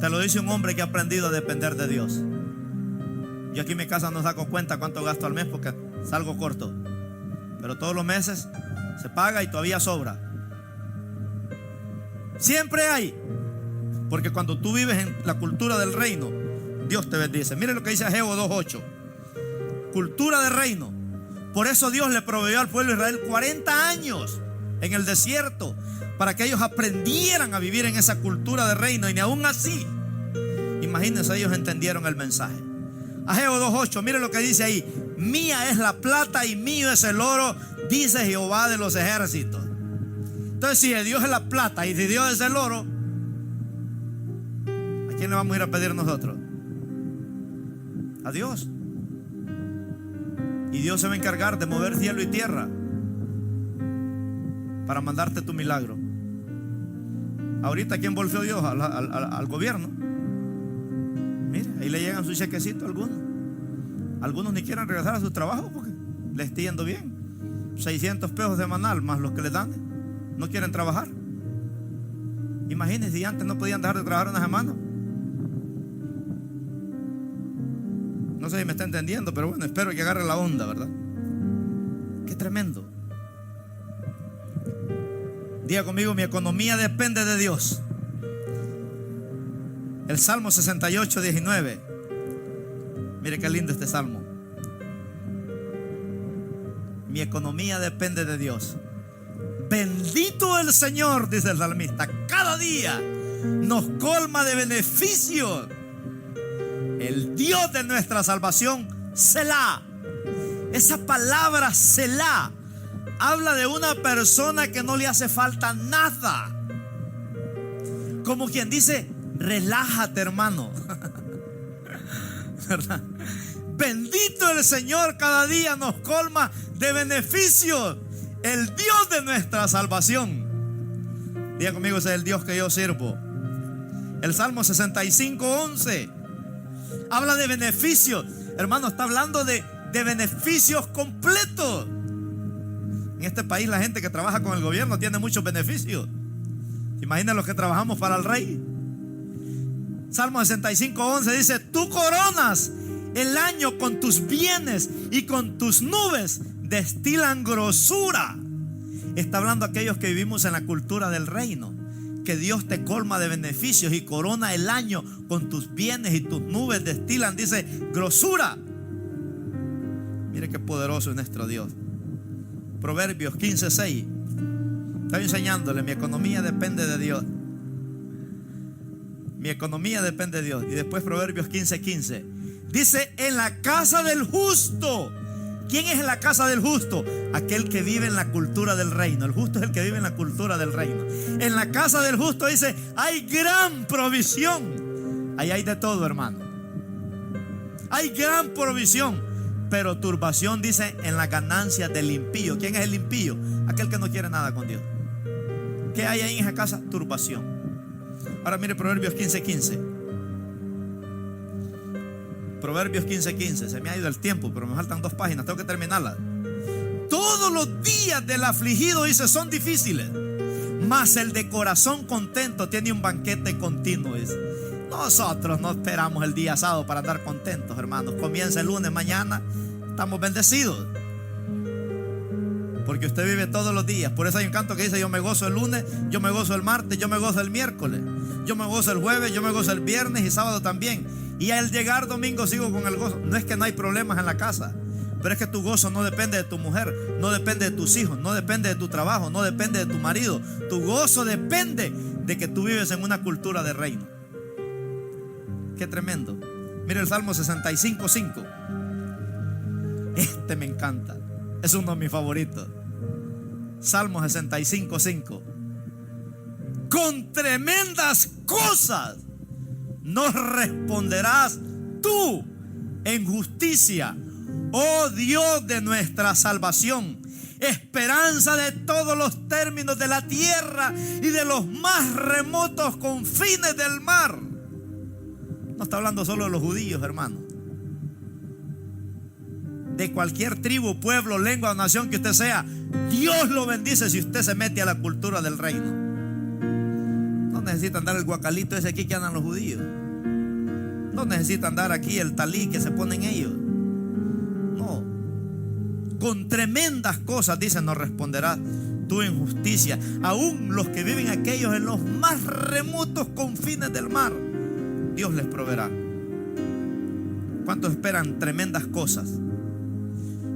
Te lo dice un hombre que ha aprendido a depender de Dios. Yo aquí en mi casa no saco cuenta cuánto gasto al mes porque salgo corto, pero todos los meses se paga y todavía sobra. Siempre hay, porque cuando tú vives en la cultura del reino, Dios te bendice. Mire lo que dice Ageo 2:8. Cultura de reino. Por eso Dios le proveyó al pueblo de Israel 40 años en el desierto, para que ellos aprendieran a vivir en esa cultura de reino. Y ni aún así, imagínense, ellos entendieron el mensaje. Ageo 2:8, mire lo que dice ahí: mía es la plata y mío es el oro, dice Jehová de los ejércitos. Entonces, si de Dios es la plata y de Dios es el oro, ¿a quién le vamos a ir a pedir nosotros? A Dios. Y Dios se va a encargar de mover cielo y tierra. para mandarte tu milagro. Ahorita, ¿quién volvió Dios? Al gobierno. Mira, ahí le llegan su chequecito a algunos. Algunos ni quieren regresar a su trabajo porque les está yendo bien. 600 pesos semanal más los que les dan. No quieren trabajar. Imagínense si antes no podían dejar de trabajar una semana. No sé si me está entendiendo, pero bueno, espero que agarre la onda, ¿verdad? Qué tremendo. Diga conmigo: mi economía depende de Dios. El Salmo 68, 19. Mire qué lindo este salmo. Mi economía depende de Dios. Bendito el Señor, dice el salmista, cada día nos colma de beneficios. El Dios de nuestra salvación, Selah. Esa palabra Selah habla de una persona que no le hace falta nada. Como quien dice: relájate, hermano. ¿Verdad? Bendito el Señor, cada día nos colma de beneficios. El Dios de nuestra salvación. Diga conmigo: ese es el Dios que yo sirvo. El Salmo 65, 11 habla de beneficios. Hermano, está hablando de beneficios completos. En este país la gente que trabaja con el gobierno tiene muchos beneficios. Imaginen los que trabajamos para el rey. Salmo 65, 11 dice: tú coronas el año con tus bienes y con tus nubes destilan grosura. Está hablando a aquellos que vivimos en la cultura del reino, que Dios te colma de beneficios y corona el año con tus bienes y tus nubes destilan, dice, grosura. Mire qué poderoso es nuestro Dios. Proverbios 15, 6. Estoy enseñándole: mi economía depende de Dios. Mi economía depende de Dios. Y después Proverbios 15, 15 dice: en la casa del justo. ¿Quién es en la casa del justo? Aquel que vive en la cultura del reino. El justo es el que vive en la cultura del reino. En la casa del justo, dice, hay gran provisión. Ahí hay de todo, hermano. Hay gran provisión, pero turbación, dice, en las ganancias del impío. ¿Quién es el impío? Aquel que no quiere nada con Dios. ¿Qué hay ahí en esa casa? Turbación. Ahora mire Proverbios 15, 15. Proverbios 15, 15. Se me ha ido el tiempo, pero me faltan 2 páginas, tengo que terminarla. Todos los días del afligido, dice, son difíciles, mas el de corazón contento tiene un banquete continuo, dice. Nosotros no esperamos el día sábado para estar contentos, hermanos. Comienza el lunes, mañana estamos bendecidos, porque usted vive todos los días. Por eso hay un canto que dice: yo me gozo el lunes, yo me gozo el martes, yo me gozo el miércoles, yo me gozo el jueves, yo me gozo el viernes y sábado también. Y al llegar domingo sigo con el gozo. No es que no hay problemas en la casa, pero es que tu gozo no depende de tu mujer, no depende de tus hijos, no depende de tu trabajo, no depende de tu marido. Tu gozo depende de que tú vives en una cultura de reino. Qué tremendo. Mira el Salmo 65, 5. Este me encanta, es uno de mis favoritos. Salmo 65, 5. Con tremendas cosas nos responderás tú en justicia, oh Dios de nuestra salvación, esperanza de todos los términos de la tierra y de los más remotos confines del mar. No está hablando solo de los judíos, hermano. De cualquier tribu, pueblo, lengua o nación que usted sea, Dios lo bendice si usted se mete a la cultura del reino. No necesitan dar el guacalito ese aquí que andan los judíos. No necesitan dar aquí el talí que se ponen ellos. No. Con tremendas cosas, dice, nos responderás tú en justicia. Aún los que viven aquellos en los más remotos confines del mar, Dios les proveerá. ¿Cuántos esperan tremendas cosas?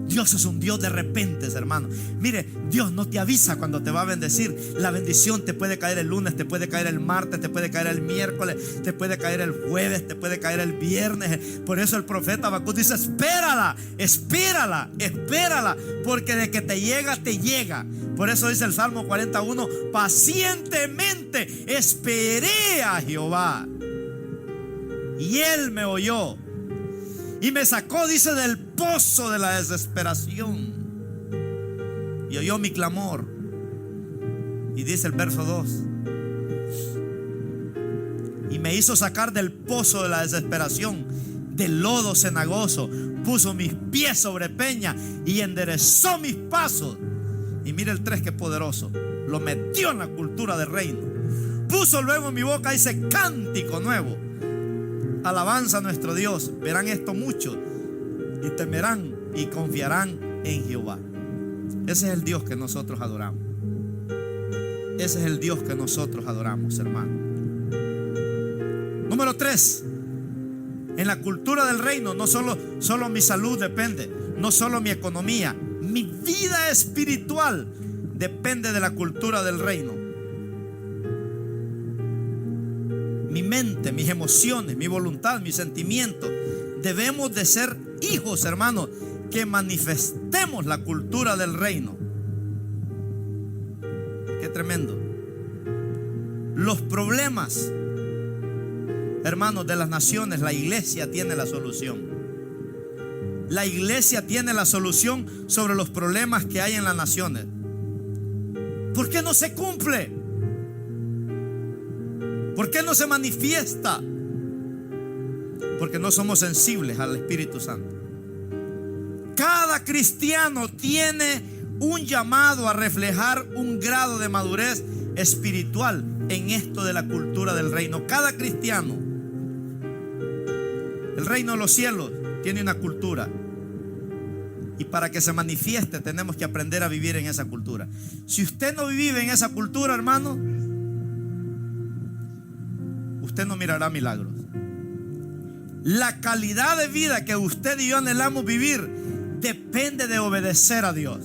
Dios es un Dios de repentes, hermano. Mire, Dios no te avisa cuando te va a bendecir. La bendición te puede caer el lunes, te puede caer el martes, te puede caer el miércoles, te puede caer el jueves, te puede caer el viernes. Por eso el profeta Habacuc dice: espérala, espérala, espérala, porque de que te llega, te llega. Por eso dice el Salmo 41: pacientemente esperé a Jehová y Él me oyó y me sacó, dice, del pozo de la desesperación y oyó mi clamor Y dice el verso 2: y me hizo sacar del pozo de la desesperación, del lodo cenagoso, puso mis pies sobre peña y enderezó mis pasos. Y mira el 3, que poderoso: lo metió en la cultura del reino. Puso luego en mi boca ese cántico nuevo: alabanza a nuestro Dios. Verán esto muchos y temerán y confiarán en Jehová. Ese es el Dios que nosotros adoramos. Ese es el Dios que nosotros adoramos, hermano. Número 3. En la cultura del reino no solo mi salud depende, no solo mi economía, mi vida espiritual depende de la cultura del reino. Mi mente, mis emociones, mi voluntad, mis sentimientos. Debemos de ser hijos, hermanos, que manifestemos la cultura del reino. Qué tremendo. Los problemas, hermanos, de las naciones, la iglesia tiene la solución. La iglesia tiene la solución sobre los problemas que hay en las naciones. ¿Por qué no se cumple? ¿Por qué no se manifiesta? Porque no somos sensibles al Espíritu Santo. Cada cristiano tiene un llamado a reflejar un grado de madurez espiritual en esto de la cultura del reino. Cada cristiano. El reino de los cielos tiene una cultura, y para que se manifieste tenemos que aprender a vivir en esa cultura. Si usted no vive en esa cultura, hermano, usted no mirará milagros. La calidad de vida que usted y yo anhelamos vivir depende de obedecer a Dios.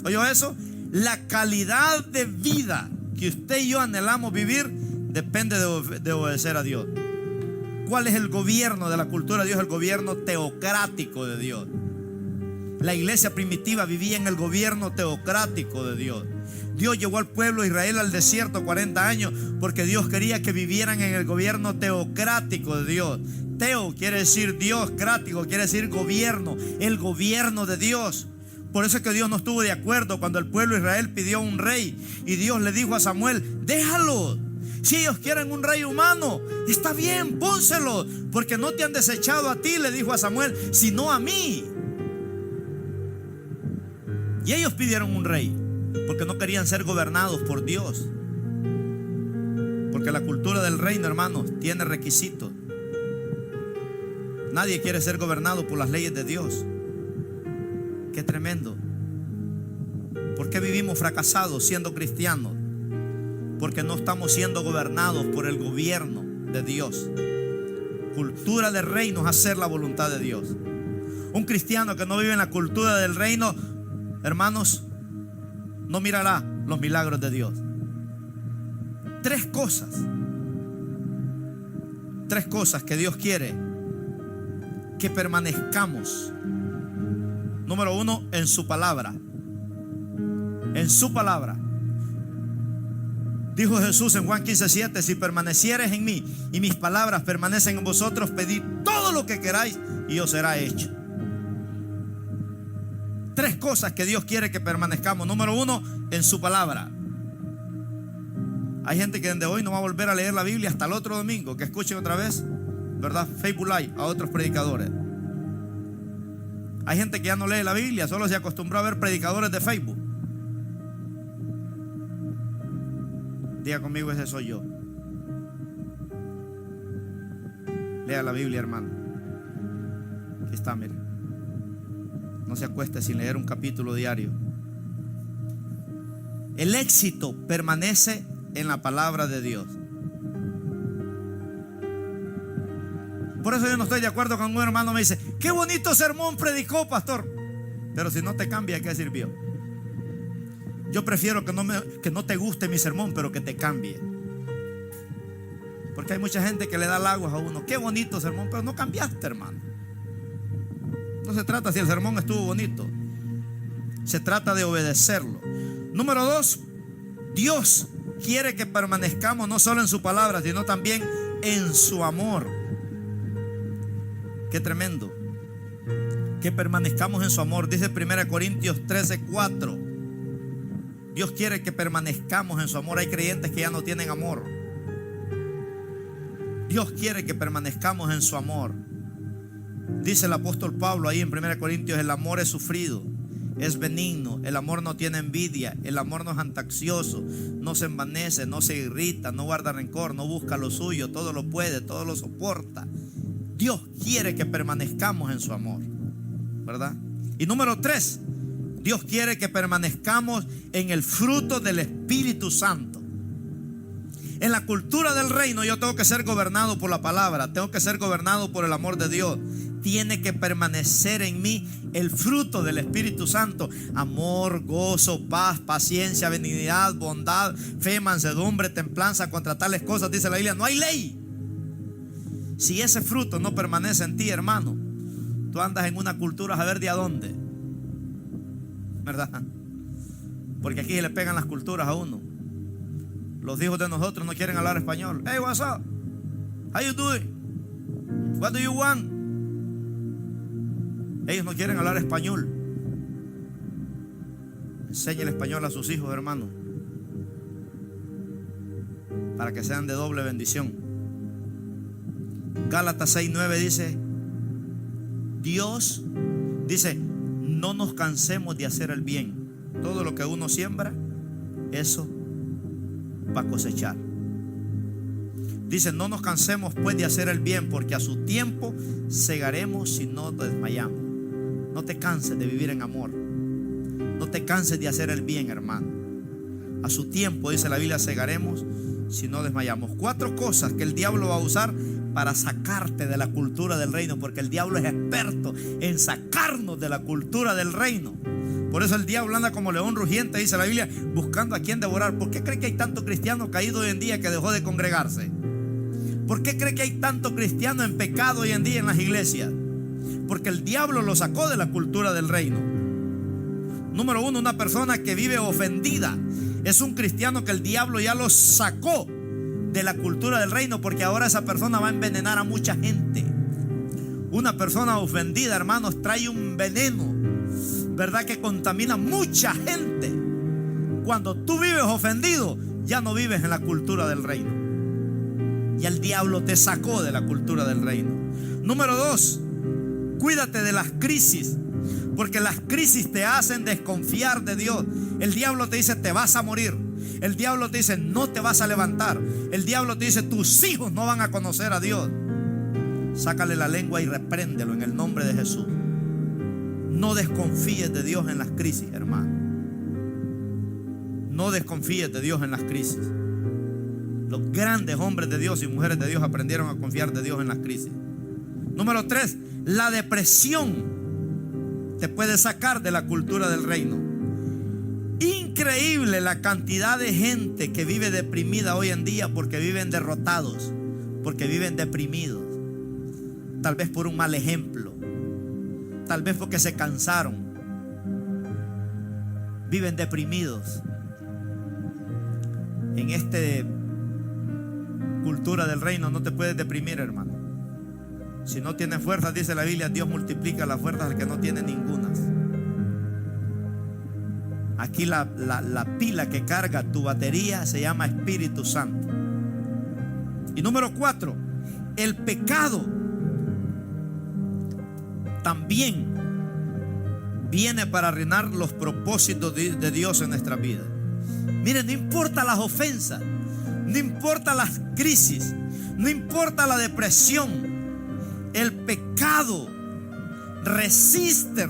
¿Oyó eso? La calidad de vida que usted y yo anhelamos vivir depende de obedecer a Dios. ¿Cuál es el gobierno de la cultura de Dios? El gobierno teocrático de Dios. La iglesia primitiva vivía en el gobierno teocrático de Dios. Dios llevó al pueblo de Israel al desierto 40 años porque Dios quería que vivieran en el gobierno teocrático de Dios. Teo quiere decir Dios, crático quiere decir gobierno, el gobierno de Dios. Por eso es que Dios no estuvo de acuerdo cuando el pueblo de Israel pidió un rey, y Dios le dijo a Samuel: déjalo. Si ellos quieren un rey humano, está bien, pónselo, porque no te han desechado a ti, le dijo a Samuel, sino a mí. Y ellos pidieron un rey porque no querían ser gobernados por Dios. Porque la cultura del reino, hermanos, tiene requisitos. Nadie quiere ser gobernado por las leyes de Dios. Qué tremendo. ¿Por qué vivimos fracasados siendo cristianos? Porque no estamos siendo gobernados por el gobierno de Dios. Cultura del reino es hacer la voluntad de Dios. Un cristiano que no vive en la cultura del reino, hermanos, no mirará los milagros de Dios. Tres cosas que Dios quiere que permanezcamos. Número 1, en su palabra. En su palabra. Dijo Jesús en Juan 15:7: si permanecieres en mí y mis palabras permanecen en vosotros, pedid todo lo que queráis y os será hecho. Tres cosas que Dios quiere que permanezcamos. Número 1, en su palabra. Hay gente que desde hoy no va a volver a leer la Biblia hasta el otro domingo, que escuchen otra vez, ¿verdad? Facebook Live a otros predicadores. Hay gente que ya no lee la Biblia, solo se acostumbró a ver predicadores de Facebook. Diga conmigo: ese soy yo. Lea la Biblia, hermano. Aquí está, mire. No se acueste sin leer un capítulo diario. El éxito permanece en la palabra de Dios. Por eso yo no estoy de acuerdo cuando un hermano me dice: qué bonito sermón predicó, pastor. Pero si no te cambia, ¿de qué sirvió? Yo prefiero que no te guste mi sermón, pero que te cambie. Porque hay mucha gente que le da halagos a uno: qué bonito sermón, pero no cambiaste, hermano. No se trata si el sermón estuvo bonito, se trata de obedecerlo. Número 2, Dios quiere que permanezcamos no solo en su palabra, sino también en su amor. Qué tremendo. Que permanezcamos en su amor. Dice 1 Corintios 13:4: Dios quiere que permanezcamos en su amor. Hay creyentes que ya no tienen amor. Dios quiere que permanezcamos en su amor. Dice el apóstol Pablo ahí en 1 Corintios: el amor es sufrido, es benigno, el amor no tiene envidia, el amor no es jactancioso, no se envanece, no se irrita, no guarda rencor, no busca lo suyo, todo lo puede, todo lo soporta. Dios quiere que permanezcamos en su amor, ¿verdad? Y número 3, Dios quiere que permanezcamos en el fruto del Espíritu Santo. En la cultura del reino yo tengo que ser gobernado por la palabra, tengo que ser gobernado por el amor de Dios. Tiene que permanecer en mí el fruto del Espíritu Santo: amor, gozo, paz, paciencia, benignidad, bondad, fe, mansedumbre, templanza. Contra tales cosas, dice la Biblia, no hay ley. Si ese fruto no permanece en ti, hermano, tú andas en una cultura a ver de a dónde, ¿verdad? Porque aquí se le pegan las culturas a uno. Los hijos de nosotros no quieren hablar español. Hey, what's up? How you doing? What do you want? Ellos no quieren hablar español. Enseñe el español a sus hijos, hermano, para que sean de doble bendición. Gálatas 6:9 dice: Dios dice, no nos cansemos de hacer el bien. Todo lo que uno siembra, eso va a cosechar. Dice: no nos cansemos pues de hacer el bien, porque a su tiempo segaremos si no desmayamos. No te canses de vivir en amor. No te canses de hacer el bien, hermano. A su tiempo, dice la Biblia, segaremos si no desmayamos. 4 cosas que el diablo va a usar para sacarte de la cultura del reino, porque el diablo es experto en sacarnos de la cultura del reino. Por eso el diablo anda como león rugiente, dice la Biblia, buscando a quien devorar. ¿Por qué cree que hay tanto cristiano caído hoy en día que dejó de congregarse? ¿Por qué cree que hay tanto cristiano en pecado hoy en día en las iglesias? Porque el diablo lo sacó de la cultura del reino. Número 1, una persona que vive ofendida es un cristiano que el diablo ya lo sacó de la cultura del reino, porque ahora esa persona va a envenenar a mucha gente. Una persona ofendida, hermanos, trae un veneno, ¿verdad?, que contamina mucha gente. Cuando tú vives ofendido, ya no vives en la cultura del reino. Y el diablo te sacó de la cultura del reino. Número 2, cuídate de las crisis, porque las crisis te hacen desconfiar de Dios. El diablo te dice: te vas a morir. El diablo te dice: no te vas a levantar. El diablo te dice: tus hijos no van a conocer a Dios. Sácale la lengua y repréndelo en el nombre de Jesús. No desconfíes de Dios en las crisis, hermano. No desconfíes de Dios en las crisis. Los grandes hombres de Dios y mujeres de Dios aprendieron a confiar de Dios en las crisis. Número 3, la depresión te puede sacar de la cultura del reino. Increíble la cantidad de gente que vive deprimida hoy en día, porque viven derrotados, porque viven deprimidos. Tal vez por un mal ejemplo, tal vez porque se cansaron. Viven deprimidos. En esta cultura del reino no te puedes deprimir, hermano. Si no tienes fuerzas, dice la Biblia, Dios multiplica las fuerzas al que no tiene ningunas. Aquí la pila que carga tu batería se llama Espíritu Santo. Y número 4, el pecado también viene para arruinar los propósitos de Dios en nuestra vida. Miren, no importa las ofensas, no importa las crisis, no importa la depresión, el pecado resiste,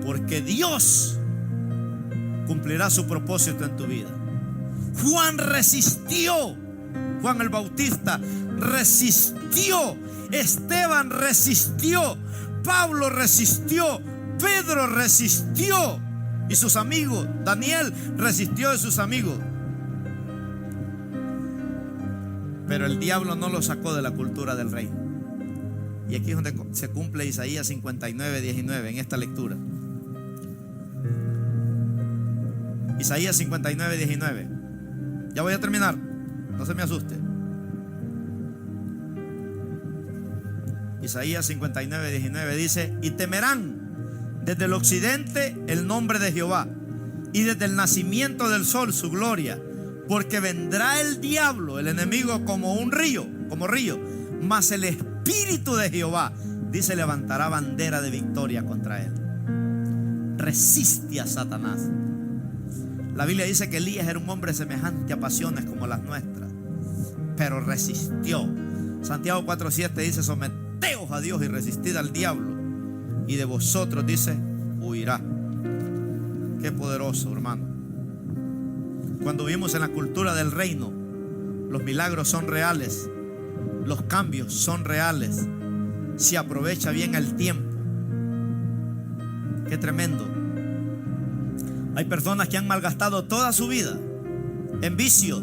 porque Dios cumplirá su propósito en tu vida. Juan resistió, Juan el Bautista resistió, Esteban resistió, Pablo resistió, Pedro resistió, y sus amigos, Daniel resistió de sus amigos. Pero el diablo no lo sacó de la cultura del reino. Y aquí es donde se cumple Isaías 59:19 en esta lectura. Isaías 59:19. Ya voy a terminar, no se me asuste. Isaías 59:19 dice: y temerán Desde el occidente el nombre de Jehová, y desde el nacimiento del sol su gloria. Porque vendrá el diablo, el enemigo, como río, mas el Espíritu de Jehová, dice, levantará bandera de victoria contra él. Resiste a Satanás. La Biblia dice que Elías era un hombre semejante a pasiones como las nuestras, pero resistió. Santiago 4:7 dice: someteos a Dios y resistid al diablo, y de vosotros, dice, huirá. Qué poderoso, hermano. Cuando vivimos en la cultura del reino, los milagros son reales, los cambios son reales, se aprovecha bien el tiempo. Qué tremendo. Hay personas que han malgastado toda su vida en vicios,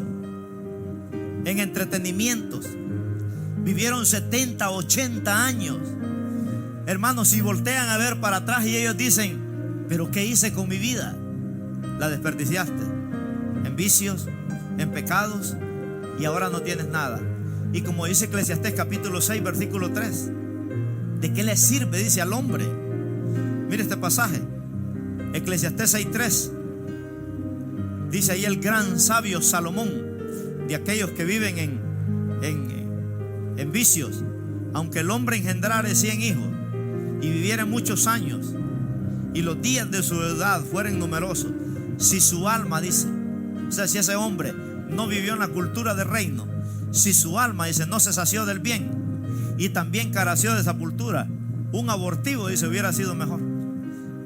en entretenimientos. Vivieron 70, 80 años. Hermanos, si voltean a ver para atrás y ellos dicen: ¿pero qué hice con mi vida? La desperdiciaste en vicios, en pecados, y ahora no tienes nada. Y como dice Eclesiastés capítulo 6 versículo 3, ¿de qué le sirve, dice, al hombre? Mire este pasaje, Eclesiastés 6:3. Dice ahí el gran sabio Salomón, de aquellos que viven en vicios: aunque el hombre engendrare 100 hijos y viviera muchos años, y los días de su edad fueren numerosos, si su alma, dice, o sea, si ese hombre no vivió en la cultura del reino, si su alma, dice, no se sació del bien y también careció de sepultura, un abortivo, dice, hubiera sido mejor.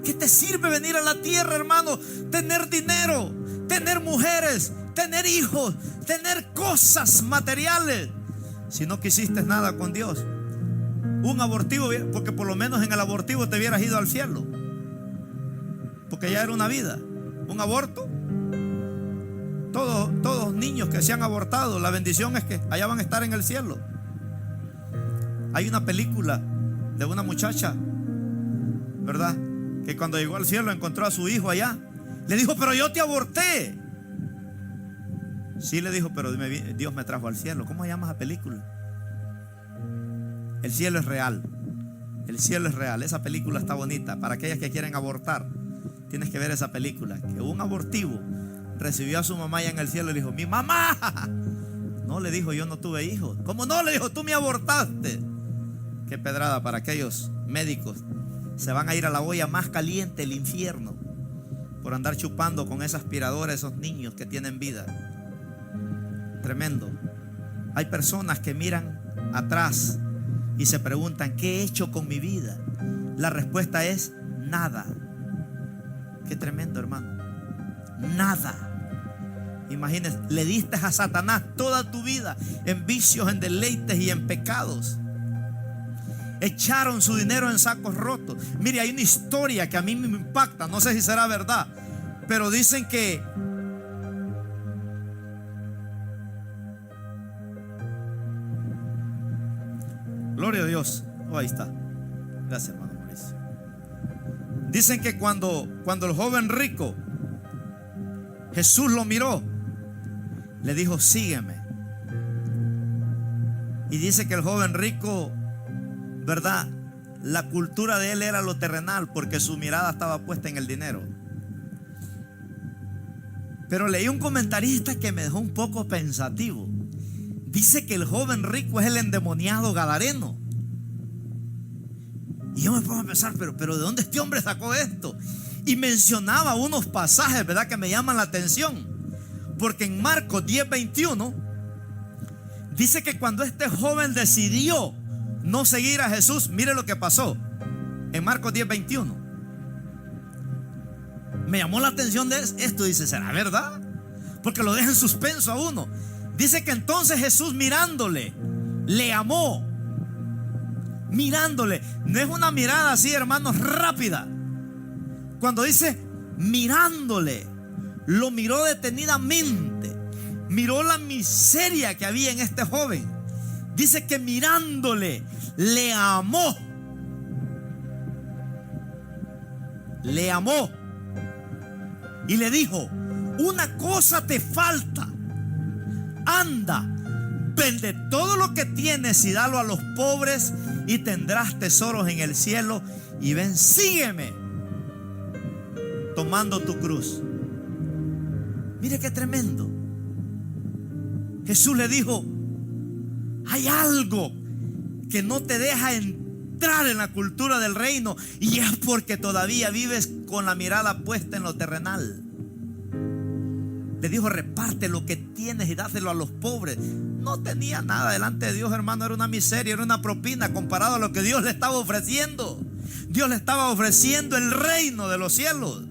¿Qué te sirve venir a la tierra, hermano? Tener dinero, tener mujeres, tener hijos, tener cosas materiales, si no quisiste nada con Dios. Un abortivo, porque por lo menos en el abortivo te hubieras ido al cielo, porque ya era una vida. Un aborto, todos niños que se han abortado, la bendición es que allá van a estar en el cielo. Hay una película de una muchacha, ¿verdad?, que cuando llegó al cielo encontró a su hijo allá. Le dijo: pero yo te aborté. Sí, le dijo, pero Dios me trajo al cielo. ¿Cómo se llama esa película? El cielo es real. El cielo es real. Esa película está bonita. Para aquellas que quieren abortar, tienes que ver esa película. Que un abortivo recibió a su mamá allá en el cielo y le dijo: ¡mi mamá! No, le dijo: yo no tuve hijos. ¿Cómo no? Le dijo: tú me abortaste. Qué pedrada para aquellos médicos. Se van a ir a la olla más caliente, el infierno, por andar chupando con esa aspiradora esos niños que tienen vida. Tremendo. Hay personas que miran atrás y se preguntan: ¿qué he hecho con mi vida? La respuesta es: nada. Qué tremendo, hermano. Nada. Imagínense, le diste a Satanás toda tu vida en vicios, en deleites y en pecados. Echaron su dinero en sacos rotos. Mire, hay una historia que a mí me impacta. No sé si será verdad, pero dicen que gloria a Dios. Oh, ahí está. Gracias, hermano Mauricio. Dicen que cuando el joven rico, Jesús lo miró, le dijo: sígueme. Y dice que el joven rico, ¿verdad?, la cultura de él era lo terrenal, porque su mirada estaba puesta en el dinero. Pero leí un comentarista que me dejó un poco pensativo. Dice que el joven rico es el endemoniado gadareno. Y yo me pongo a pensar, pero ¿de dónde este hombre sacó esto? Y mencionaba unos pasajes, ¿verdad?, que me llaman la atención. Porque en Marcos 10:21 dice que cuando este joven decidió no seguir a Jesús, mire lo que pasó. En Marcos 10:21 me llamó la atención de esto. Dice: ¿será verdad? Porque lo deja en suspenso a uno. Dice que entonces Jesús, mirándole, le amó. Mirándole, no es una mirada así, hermanos, rápida. Cuando dice mirándole, lo miró detenidamente. Miró la miseria que había en este joven. Dice que mirándole, le amó. Le amó. Y le dijo: una cosa te falta. Anda, vende todo lo que tienes y dalo a los pobres, y tendrás tesoros en el cielo. Y ven, sígueme. tomando tu cruz. Mire qué tremendo. Jesús le dijo: hay algo que no te deja entrar en la cultura del reino, y es porque todavía vives con la mirada puesta en lo terrenal. Le dijo: reparte lo que tienes y dáselo a los pobres. No tenía nada delante de Dios, hermano. Era una miseria, era una propina comparado a lo que Dios le estaba ofreciendo. Dios le estaba ofreciendo el reino de los cielos.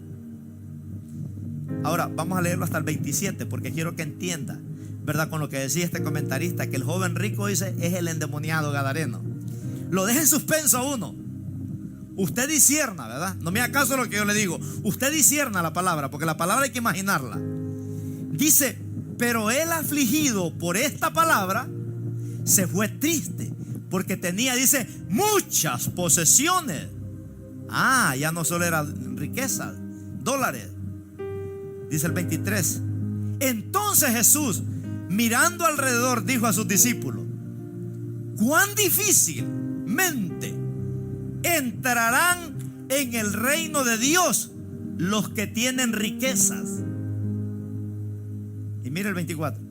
Ahora vamos a leerlo hasta el 27, porque quiero que entienda, ¿verdad?, con lo que decía este comentarista, que el joven rico, dice, es el endemoniado gadareno. Lo deja en suspenso a uno. Usted discierna, ¿verdad? No me haga caso de lo que yo le digo. Usted discierna la palabra, porque la palabra hay que imaginarla. Dice: pero él, afligido por esta palabra, se fue triste, porque tenía, dice, muchas posesiones. Ya no solo eran riquezas, dólares. Dice el 23: entonces Jesús, mirando alrededor, dijo a sus discípulos: cuán difícilmente entrarán en el reino de Dios los que tienen riquezas. Y mire el 24: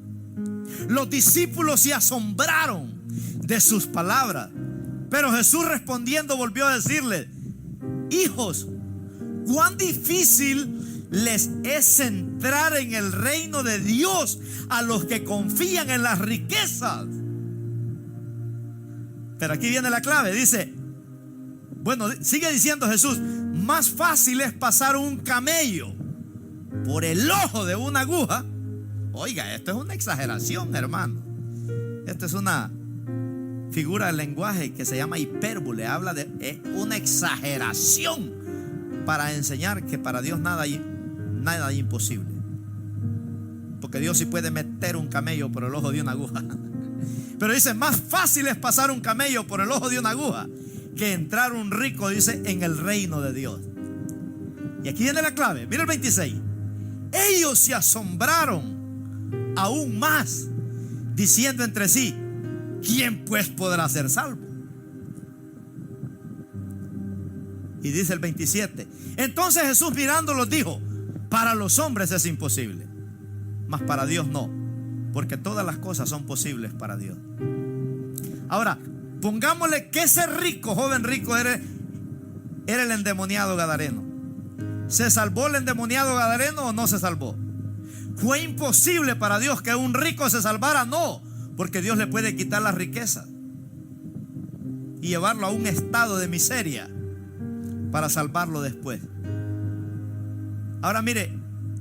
los discípulos se asombraron de sus palabras, pero Jesús respondiendo volvió a decirles: hijos, cuán difícil les es entrar en el reino de Dios a los que confían en las riquezas. Pero aquí viene la clave. Dice, bueno, sigue diciendo Jesús: más fácil es pasar un camello por el ojo de una aguja. Oiga, esto es una exageración, hermano. Esto es una figura del lenguaje que se llama hipérbole. Habla de una exageración para enseñar que para Dios nada hay imposible. Porque Dios sí puede meter un camello por el ojo de una aguja. Pero dice: más fácil es pasar un camello por el ojo de una aguja que entrar un rico, dice, en el reino de Dios. Y aquí viene la clave. Mira el 26: ellos se asombraron aún más, diciendo entre sí: ¿quién pues podrá ser salvo? Y dice el 27: entonces Jesús mirándolos dijo: para los hombres es imposible, mas para Dios no, porque todas las cosas son posibles para Dios. Ahora, pongámosle que ese rico, joven rico, era el endemoniado gadareno. ¿Se salvó el endemoniado gadareno o no se salvó? ¿Fue imposible para Dios que un rico se salvara? No, porque Dios le puede quitar las riquezas y llevarlo a un estado de miseria para salvarlo después. Ahora mire,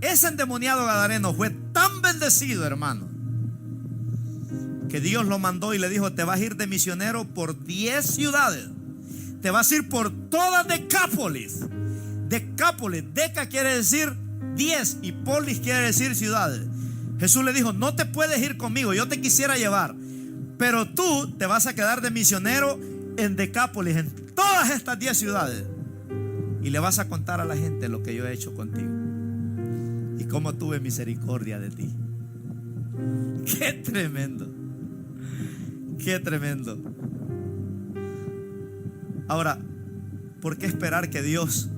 ese endemoniado gadareno fue tan bendecido, hermano, que Dios lo mandó y le dijo: te vas a ir de misionero por 10 ciudades. Te vas a ir por toda Decápolis. Decápolis, Deca quiere decir 10 y polis quiere decir ciudades. Jesús le dijo: no te puedes ir conmigo, yo te quisiera llevar, pero tú te vas a quedar de misionero en Decápolis, en todas estas 10 ciudades, y le vas a contar a la gente lo que yo he hecho contigo y cómo tuve misericordia de ti. Qué tremendo, qué tremendo. Ahora, ¿por qué esperar que Dios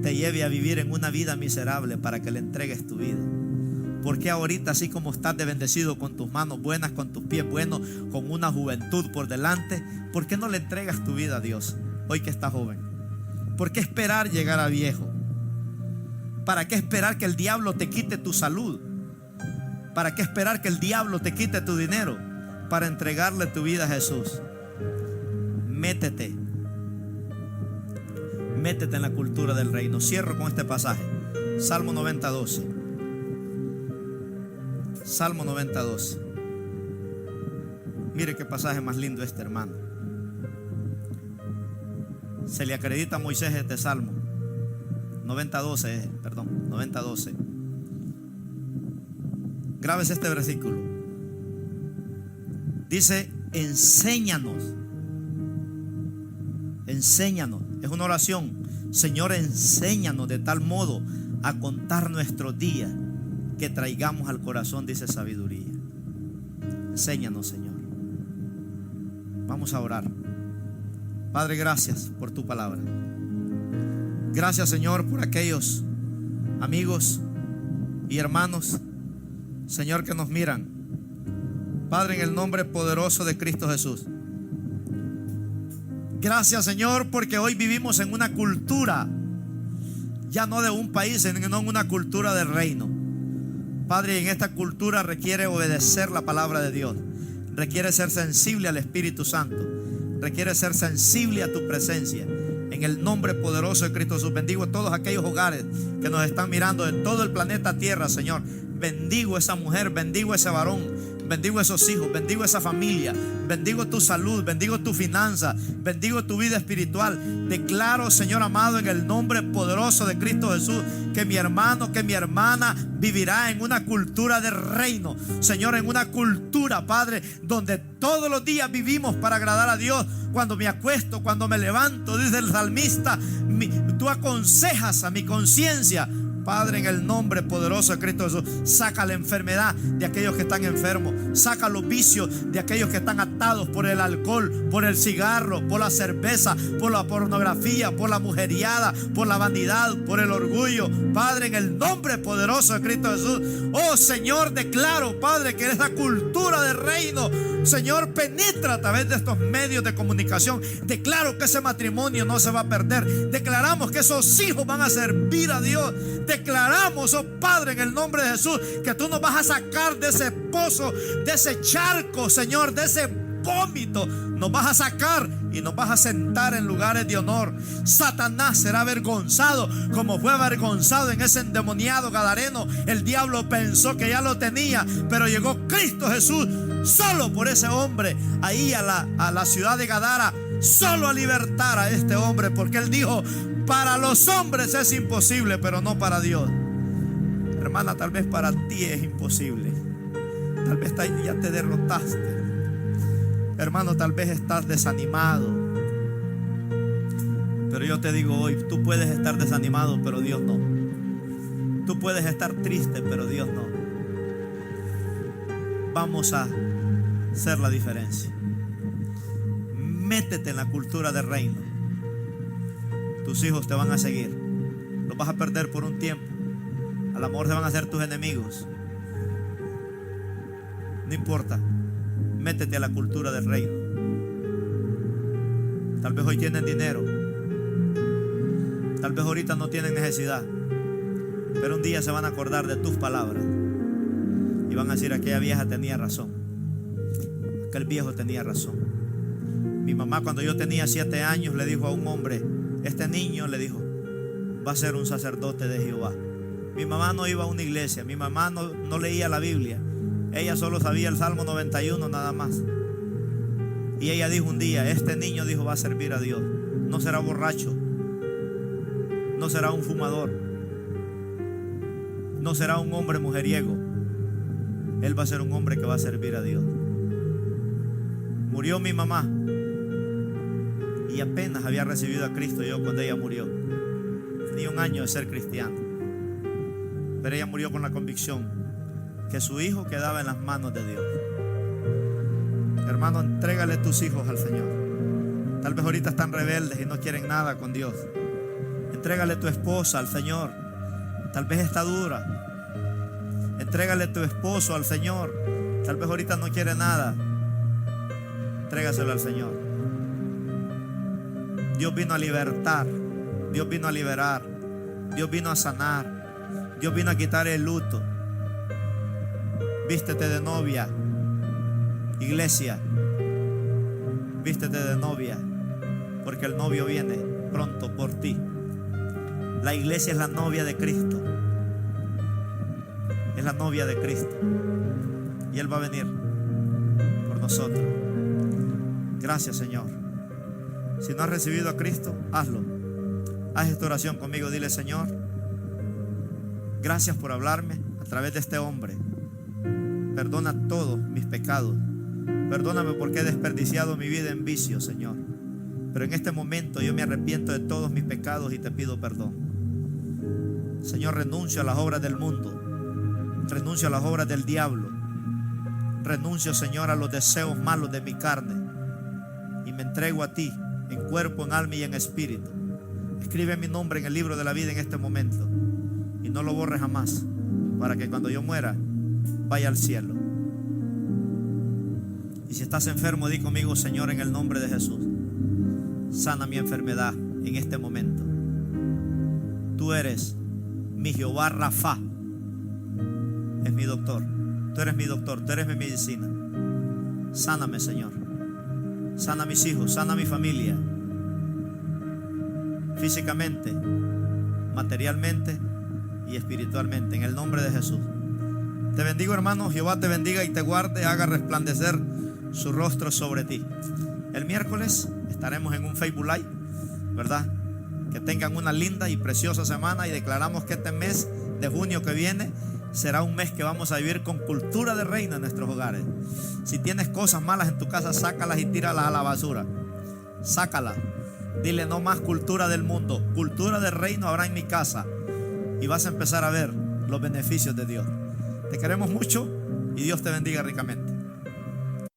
te lleve a vivir en una vida miserable para que le entregues tu vida? ¿Por qué ahorita, así como estás de bendecido, con tus manos buenas, con tus pies buenos, con una juventud por delante, por qué no le entregas tu vida a Dios hoy que estás joven? ¿Por qué esperar llegar a viejo? ¿Para qué esperar que el diablo te quite tu salud? ¿Para qué esperar que el diablo te quite tu dinero para entregarle tu vida a Jesús? Métete en la cultura del reino. Cierro con este pasaje. Salmo 90:12. Salmo 90:12. Mire qué pasaje más lindo este, hermano. Se le acredita a Moisés este salmo. 90:12. Grábese este versículo. Dice: enséñanos. Es una oración. Señor, enséñanos de tal modo a contar nuestros días que traigamos al corazón, dice, sabiduría. Enséñanos, Señor. Vamos a orar. Padre, gracias por tu palabra. Gracias, Señor, por aquellos amigos y hermanos, Señor, que nos miran. Padre, en el nombre poderoso de Cristo Jesús. Gracias, Señor, porque hoy vivimos en una cultura, ya no de un país, sino en una cultura del reino. Padre, en esta cultura requiere obedecer la palabra de Dios. Requiere ser sensible al Espíritu Santo. Requiere ser sensible a tu presencia. En el nombre poderoso de Cristo Jesús, bendigo a todos aquellos hogares que nos están mirando en todo el planeta Tierra, Señor. Bendigo a esa mujer, bendigo a ese varón, bendigo a esos hijos, bendigo a esa familia, bendigo tu salud, bendigo tu finanza, bendigo tu vida espiritual. Declaro, Señor amado, en el nombre poderoso de Cristo Jesús, que mi hermano, que mi hermana vivirá en una cultura de reino, Señor, en una cultura, Padre, donde todos los días vivimos para agradar a Dios. Cuando me acuesto, cuando me levanto, dice el salmista, tú aconsejas a mi conciencia. Padre, en el nombre poderoso de Cristo Jesús, saca la enfermedad de aquellos que están enfermos. Saca los vicios de aquellos que están atados por el alcohol, por el cigarro, por la cerveza, por la pornografía, por la mujeriada, por la vanidad, por el orgullo. Padre, en el nombre poderoso de Cristo Jesús, oh Señor, declaro, Padre, que esa cultura del reino, Señor, penetra a través de estos medios de comunicación. Declaro que ese matrimonio no se va a perder. Declaramos que esos hijos van a servir a Dios. Declaramos, oh Padre, en el nombre de Jesús, que tú nos vas a sacar de ese pozo, de ese charco, Señor, de ese vómito. Nos vas a sacar y nos vas a sentar en lugares de honor. Satanás será avergonzado como fue avergonzado en ese endemoniado gadareno. El diablo pensó que ya lo tenía, pero llegó Cristo Jesús solo por ese hombre ahí a la ciudad de Gadara, solo a libertar a este hombre, porque él dijo: para los hombres es imposible, pero no para Dios. Hermana, tal vez para ti es imposible. Tal vez ya te derrotaste. Hermano, tal vez estás desanimado. Pero yo te digo hoy, tú puedes estar desanimado, pero Dios no. Tú puedes estar triste, pero Dios no. Vamos a hacer la diferencia. Métete en la cultura del reino. Tus hijos te van a seguir. Los vas a perder por un tiempo. A lo mejor se van a hacer tus enemigos. No importa. Métete a la cultura del reino. Tal vez hoy tienen dinero. Tal vez ahorita no tienen necesidad. Pero un día se van a acordar de tus palabras. Y van a decir: aquella vieja tenía razón. Aquel viejo tenía razón. Mi mamá, cuando yo tenía 7 años, le dijo a un hombre: este niño, le dijo, va a ser un sacerdote de Jehová. Mi mamá no iba a una iglesia. Mi mamá no leía la Biblia. Ella solo sabía el Salmo 91 nada más. Y ella dijo un día: este niño, dijo, va a servir a Dios. No será borracho. No será un fumador. No será un hombre mujeriego. Él va a ser un hombre que va a servir a Dios. Murió mi mamá. Y apenas había recibido a Cristo yo cuando ella murió. Tenía 1 año de ser cristiano. Pero ella murió con la convicción que su hijo quedaba en las manos de Dios. Hermano, entrégale tus hijos al Señor. Tal vez ahorita están rebeldes y no quieren nada con Dios. Entrégale tu esposa al Señor. Tal vez está dura. Entrégale tu esposo al Señor. Tal vez ahorita no quiere nada. Entrégaselo al Señor. Dios vino a libertar. Dios vino a liberar. Dios vino a sanar. Dios vino a quitar el luto. Vístete de novia. Iglesia, vístete de novia, porque el novio viene pronto por ti. La iglesia es la novia de Cristo. Es la novia de Cristo. Y Él va a venir por nosotros. Gracias, Señor. Si no has recibido a Cristo, hazlo. Haz esta oración conmigo. Dile: Señor, gracias por hablarme a través de este hombre. Perdona todos mis pecados. Perdóname porque he desperdiciado mi vida en vicio, Señor. Pero en este momento yo me arrepiento de todos mis pecados y te pido perdón. Señor, renuncio a las obras del mundo. Renuncio a las obras del diablo. Renuncio, Señor, a los deseos malos de mi carne. Y me entrego a ti en cuerpo, en alma y en espíritu. Escribe mi nombre en el libro de la vida en este momento y no lo borres jamás, para que cuando yo muera vaya al cielo. Y si estás enfermo, di conmigo: Señor, en el nombre de Jesús, sana mi enfermedad en este momento. Tú eres mi Jehová Rafa, es mi doctor. Tú eres mi doctor, tú eres mi medicina. Sáname, Señor. Sana a mis hijos, sana a mi familia, físicamente, materialmente y espiritualmente, en el nombre de Jesús. Te bendigo, hermano. Jehová te bendiga y te guarde, haga resplandecer su rostro sobre ti. El miércoles estaremos en un Facebook Live, ¿verdad? Que tengan una linda y preciosa semana, y declaramos que este mes de junio que viene será un mes que vamos a vivir con cultura de reino en nuestros hogares. Si tienes cosas malas en tu casa, sácalas y tíralas a la basura. Sácalas. Dile: no más cultura del mundo, cultura de reino habrá en mi casa. Y vas a empezar a ver los beneficios de Dios. Te queremos mucho y Dios te bendiga ricamente.